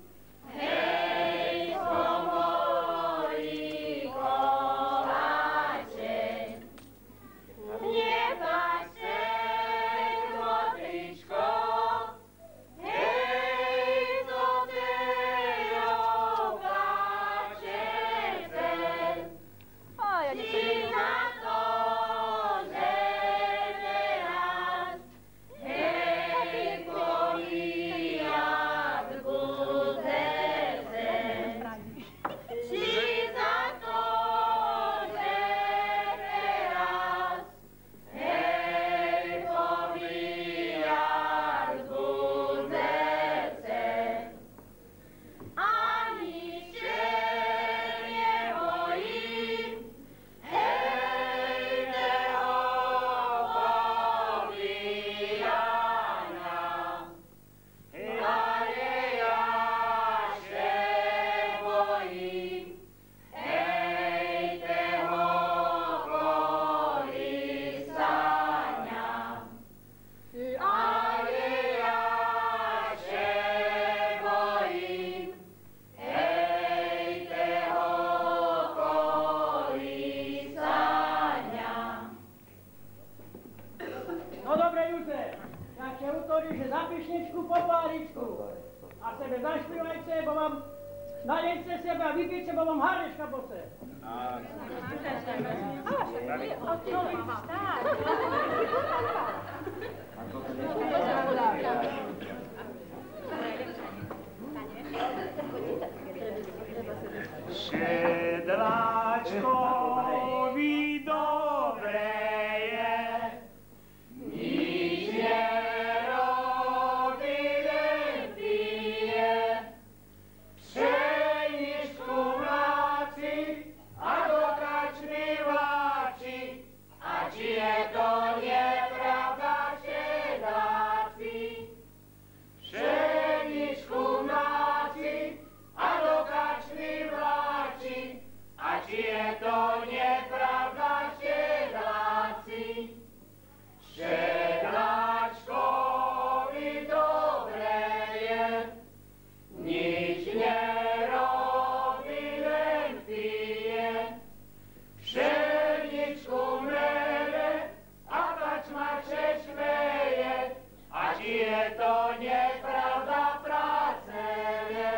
Hej, z komory koláče, nepašte motričko. Hej, zo tejo plačete, si na to, že teraz, hej, povijak budete. Si za to, že teraz, hej, povijak budete. Ani się nie boi, hej, tego powijania. Ale ja się boim, hej, tego kolisania. Ale ja się boim, hej, tego kolisania. No dobre, Júzef, ja ťa utorí, že za pišničku po páričku. A sebe zašpívajte, bo vám nalejte sebe a vypíte, bo vám harečka bose. Šedláčkovi dobre je, Nič nerobí, len pije. Pšeničku mláci a do krčmy vláči. A či je to nepravda, šedáci? Pšeničku mláci a do krčmy vláči. A či je to nepravda, šedáci? Šedláčkovi dobre je, nič nerobí, len pije. Pšeničku mele a kačma češmeje, a či je to nepravda, práce je.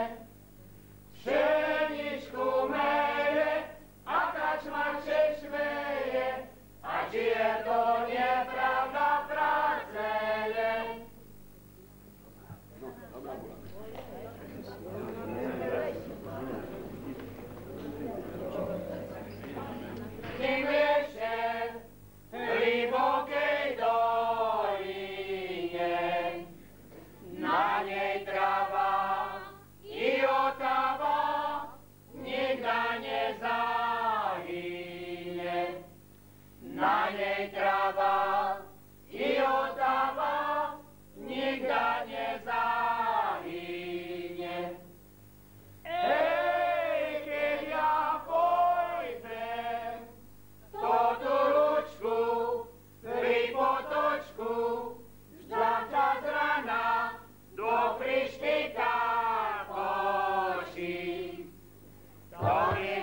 Pšeničku mele a kačma češmeje, a či je to nepravda, práce je. Kým ešte v hlibokej doline, na nej trava i otava nikda nezahynie. Na nej trava i otava nikda nezahynie. Ej, keď ja pôjdem po tú lučku, pri potočku, vždám ťa z rana do Krištika koší, ktorý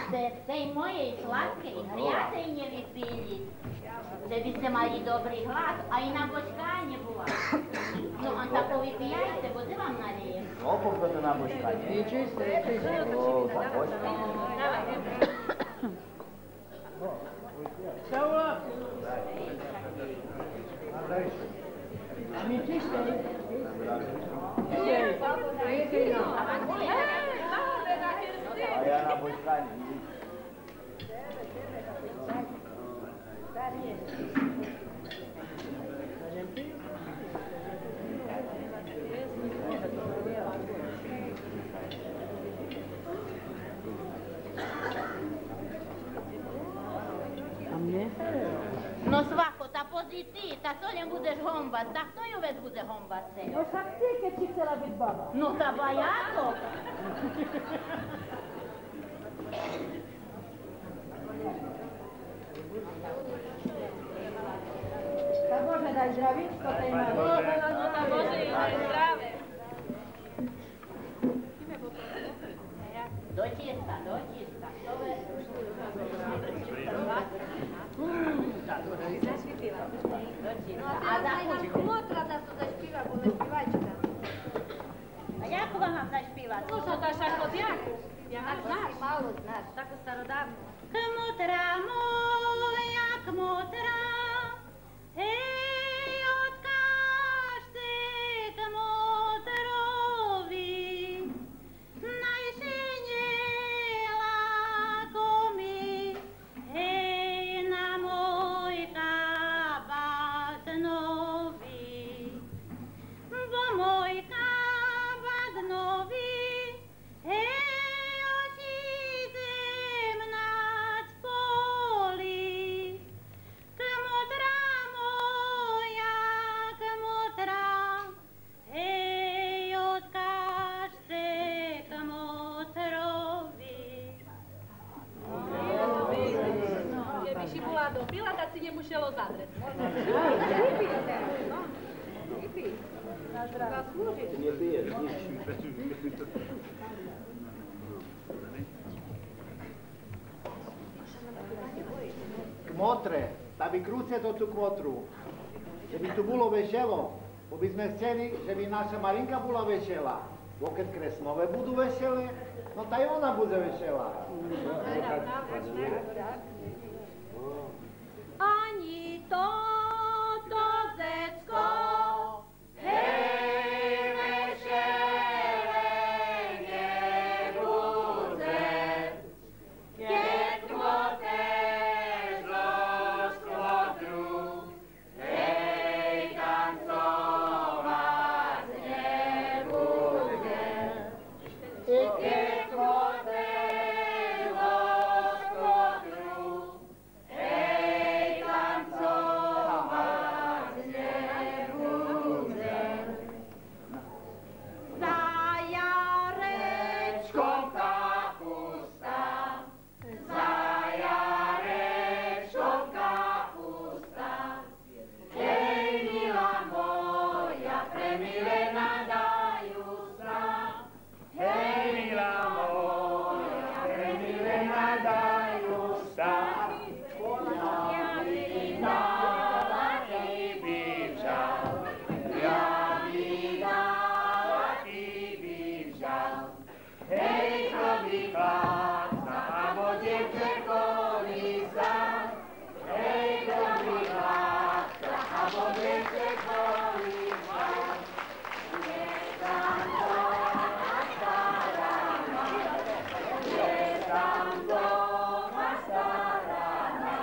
chce z tej mojej sladkej hriatej nevypíliť. Že by ste mali dobrý hlas, a iná bočka nebola. No a tak povypíjajte, bo se vám naliejem. No, poďme to na bočkanie. Čisté. O, tak bočka. Saula! A mi čisté. A ja na bočkanie, vidíš? No svacho, tá pozri ty, tá to nebudeš hombať, tak to ju vec bude hombať, seňo. No však ty, keď si chcela byť baba. No tá bajako. Tak Bože, daj zdravíčko tej mali. No tá Bože, daj zdravé. Do tiesta. A daj nám kmotra, da to zašpíva, bo zašpívačka. A jako vám mám zašpívať? Slušno, to však od jaku. Jak znaš? Malo znaš, tako starodavno. Kmotra moja, kmotra, hej, odkažte kmotrovi, najšenie lakomi, hej, na môj kabát nový. Bo môj kabát nový, hej, dopila, tak si nemuselo zadrieť. Vypij. Zaslúžiť. Nepiješ, nič. Kmotre, da by krúce to tú kmotru. Že by tu bolo vešelo, bo by sme chceli, že by naša Marinka bola vešela. Bo keď kresnové budú veselé, no taj ona bude vešela. Ani toto zecko, hej, veselé nebude, keď kmoter zo skvotru, hej, tancovať nebude. Keď kmoter zo skvotru, hej, tancovať nebude. Za jarečkom kapusta, za jarečkom kapusta, hej, milá moja, premilená dajú sa, hej, milá moja, premilená dajú sa. Ja by dala ti vyvžal, ja by dala ti vyvžal, hej, kto by pláca, abo dievče kolísa, hej, kto by pláca, abo dievče kolísa. Je tam doma stará mama, je tam doma stará mama,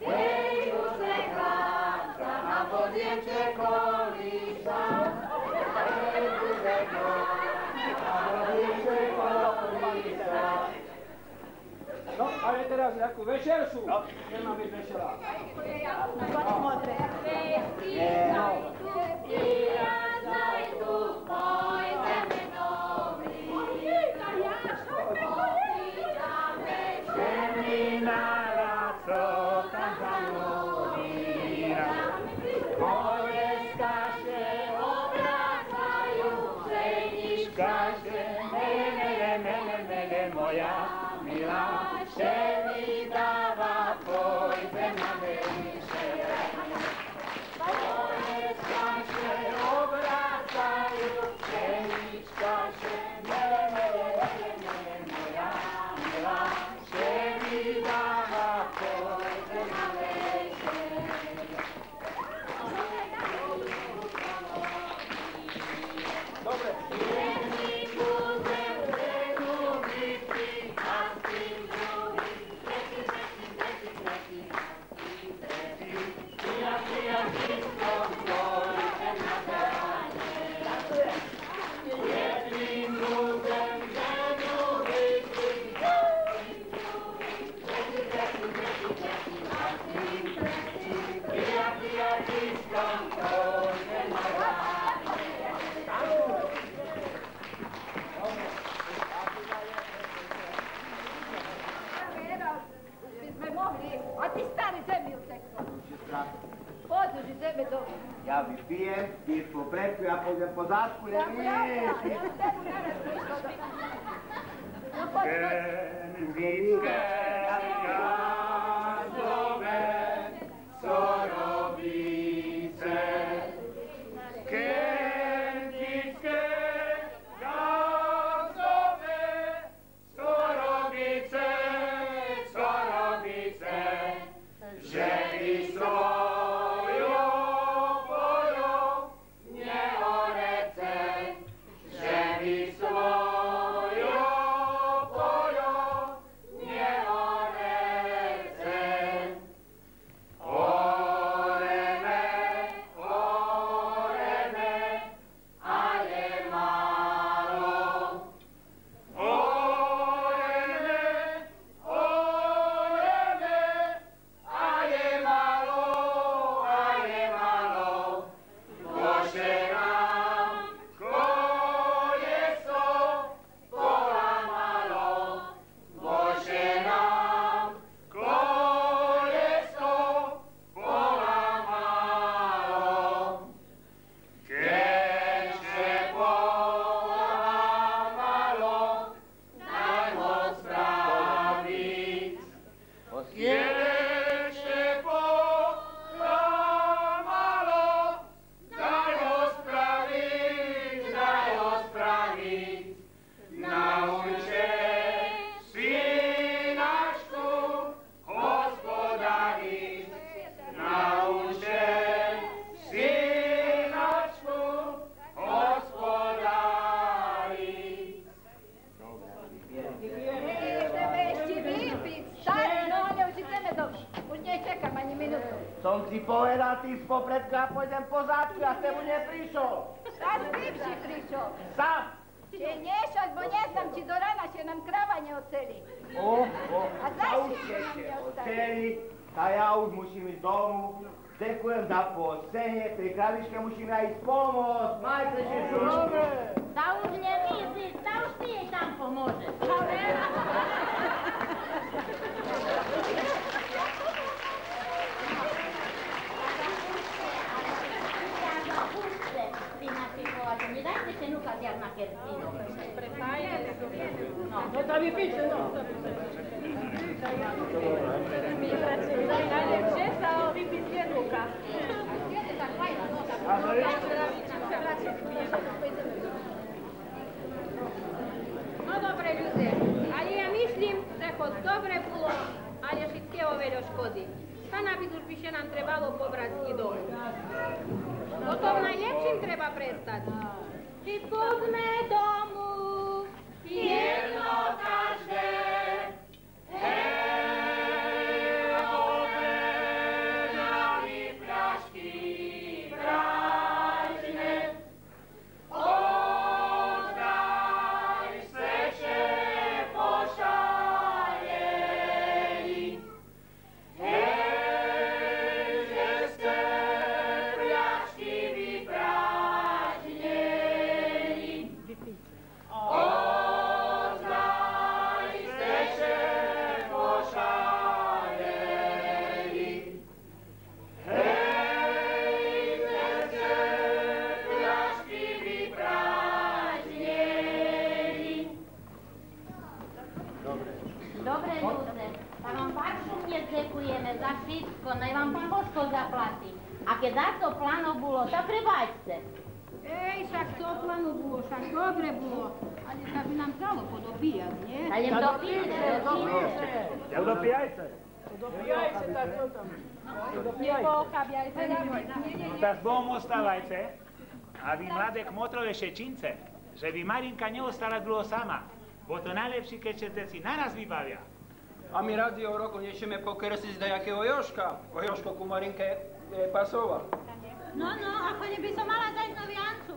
hej, tu se chláca, abo dievče kolísa, hej, tu se chláca, abo dievče kolísa. No, ale teraz nejakú večeršu. No. Nemá byť večera. Prirážaj tu, pojďme nový, opýtame Semina, co tam zamluvíra, koleska se obracajú, ženiška se mele moja, milá, že mi dáva pôjde na večere. Moje sláče obrácajú, pšenička, že moja milá, že mi dáva pôjde na večere. Dobre. A ty stari zemi utekao. Podrži sebe dobro. Ja vypijem, ty po predku, ja pôjdem po zádku, Ja s tebu naraz prišla do... No poď. Kendické jazdové sorobice. Kendické jazdové sorobice, sorobice, že by svojou vojou neorece, že by svojou vojou neorece. Oreme, oreme, a je málo. Oreme, oreme, a je málo, a je málo. Bože nám koleso polamalo, Bože nám koleso polamalo. Keďže polamalo, daj ho spraviť. Keďže polamalo, daj ho spraviť, daj ho spraviť. Nauče synačku hospodáriť, nauče synačku hospodáriť. Ideme ešte vypiť. Stari, no ale už ideme dobro. Už nečekam ani minútu. Som si povedal, ty z popredku, ja pôjdem po zádku, ja s tebu neprišol. Stari, bivši prišao. Sam. Će nješat, bo ne znam, či do rana će nam krava ne oceli. A zašto će nam ne ostali? Oceli, a ja už musím ísť domu. Ďakujem za posenie, tej kravičke musím ja ísť pomôcť. Majte si šučku. Та už не мислиш, та уж ти їй там поможеш. Mi dajte se nuka zjarna kerstinu. No da vi piće, no. Najlepšie sa vypiť z jednuka. No dobre ľudia, ale ja myslím, že chod dobre bolo, ale všetkého veľa škody. Stanavic už by še nám trebalo pobrať i domu. Potom najlepším treba prestať. I poďme domu, jedno každé. všetko, naj vám pán Božko zaplatí. A keď za to plano bolo, tak prebáčte. Ej, však to plano bolo, však dobre bolo. Ale tak by nám dalo podopíjať, nie? Ale dopijte. Ja dopijajte. Dopijajte, tak to tam. Nepochabjajte. No tak s Bohom ostávajte. A vy mladé kmotrové šečince, že by Marinka neostala dlho sama. Bo to najlepšie, keď všetci naraz vybavia. A my radi o roku nešeme pokresiť nejakého Joška. Bo Joško ku Marinke je pasoval. No, ako by som mala dať nový Ancu.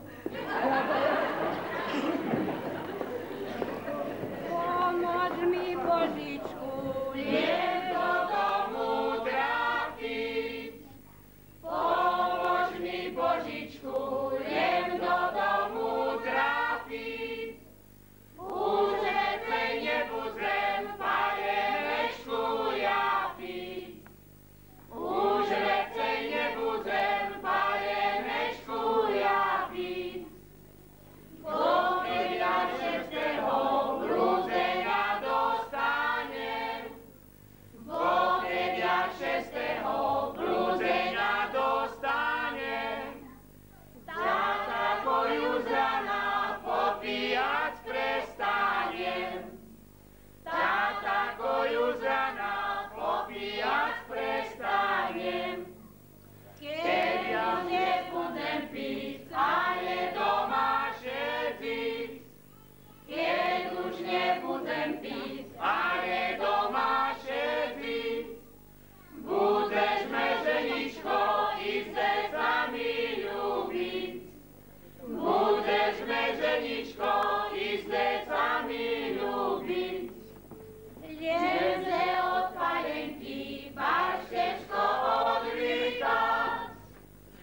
Pomôž mi, Božičku, Len do domu trafiť. Pomôž mi, Božičku, len do domu trafiť. Už vecej nebudem pajenečku ja piť. Už vecej nebudem pajenečku ja piť. Keď ja 6. brúzenia dostanem, keď ja 6. brúzenia dostanem, tak ako ju z rana popíjať prestanem. Tak ako ju z rana popíjať prestanem. Keď ja nebudem piť, ale doma šetriť. Keď už nebudem piť, ale doma šetriť. Budeš me, ženičko, i s decami ľúbiť. Budeš me, ženičko, i s decami ľúbiť. Lenže od palenky baštečko odvítať.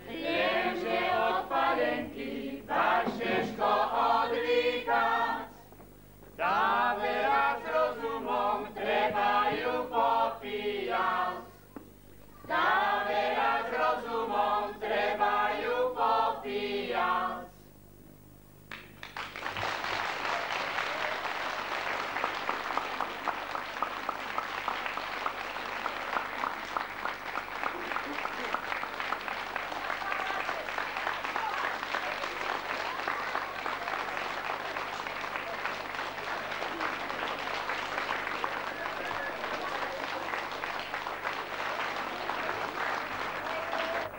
Lenže od palenky baštečko odvítať. Tá vera s rozumom treba ju popíjať. Tá vera s rozumom treba ju popíjať.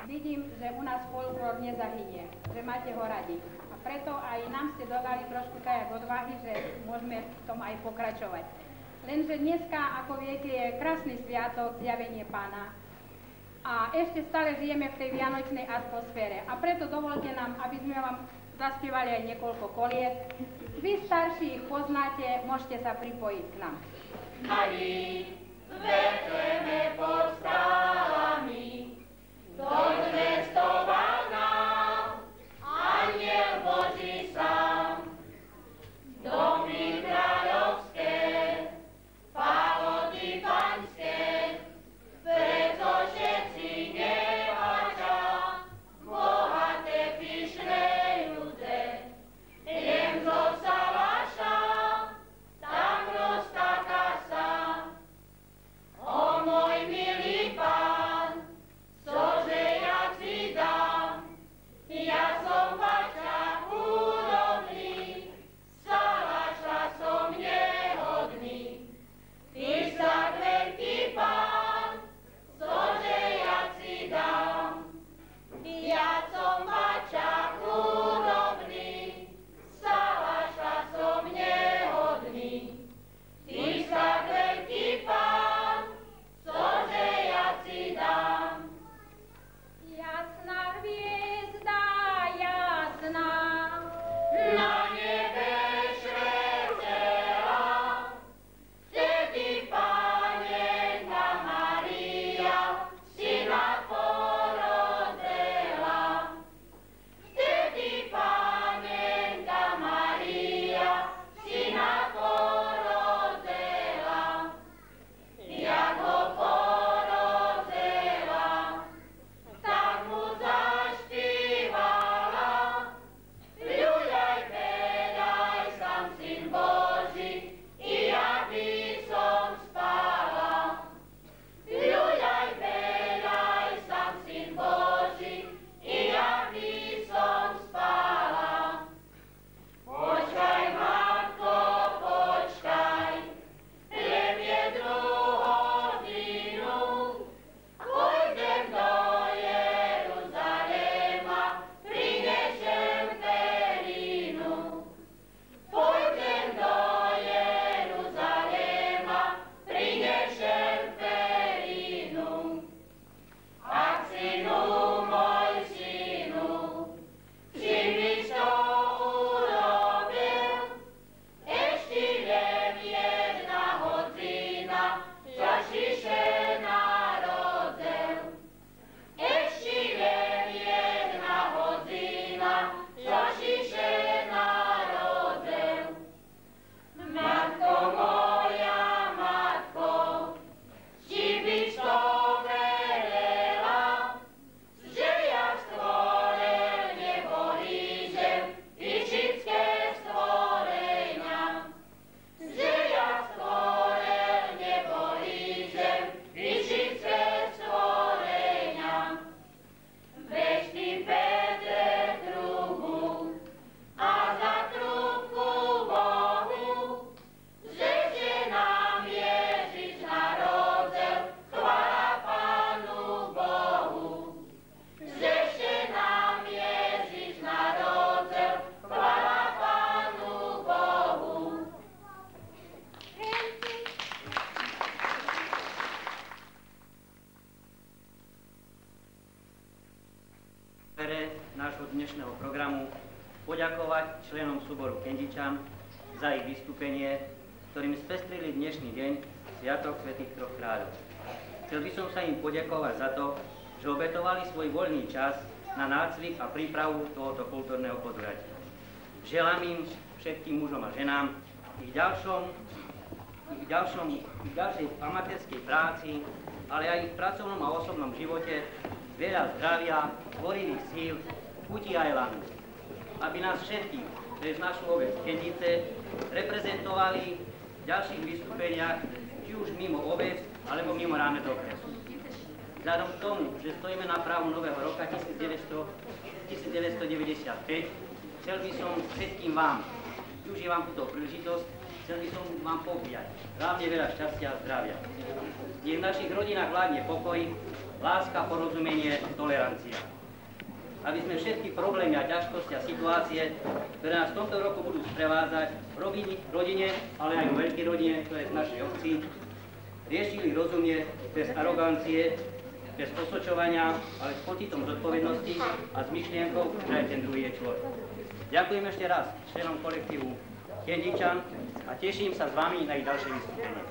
Vidím, že u nás folklór nezahynie, že máte ho radi. A preto aj nám ste dodali trošku tajak odvahy, že môžeme v tom aj pokračovať. Lenže dneska, ako viete, je krásny sviatok, zjavenie Pána. A ešte stále žijeme v tej vianočnej atmosfére. A preto dovolte nám, aby sme vám zaspievali aj niekoľko koliet. Vy starší ich poznáte, môžete sa pripojiť k nám. Mali zveteme pod skálami, doň zvestoval nám Anjel Boží sám. Domy kráľovské, pahody paňské, preto všetci neváča, bohaté pyšné ľudé. Jem zostala ša, tam roztaká sa. O môj milý pán, cože ja si dám, dnešného programu poďakovať členom súboru Kendičan za ich vystúpenie, ktorým spestrili dnešný deň Sviatok Svätých Troch kráľov. Chcel by som sa im poďakovať za to, že obetovali svoj voľný čas na nácvik a prípravu tohoto kultúrneho podujatia. Želám im, všetkým mužom a ženám, ich ďalšej amatérskej práci, ale aj ich pracovnom a osobnom živote veľa zdravia, tvorivých síl, chuti a elánu. Aby nás všetkých, cez našu obec Kendice, reprezentovali v ďalších vystúpeniach, či už mimo obec, alebo mimo rámec okresu. Vzhľadom k tomu, že stojíme na prahu nového roka 1995, chcel by som všetkým vám, využívam túto príležitosť, chcel by som vám poprijať hlavne veľa šťastia a zdravia. Nech v našich rodinách vládne pokoj, láska, porozumenie, tolerancia. Aby sme všetky problémy a ťažkosti a situácie, ktoré nás v tomto roku budú sprevádzať v rodine, ale aj v veľkej rodine, ktoré je v našej obci, riešili rozumne, bez arogancie, bez osočovania, ale s pocitom zodpovednosti a s myšlienkou, že aj ten druhý je človek. Ďakujem ešte raz členom kolektívu Kendičan a teším sa s vami na ich ďalšie vystúpenie.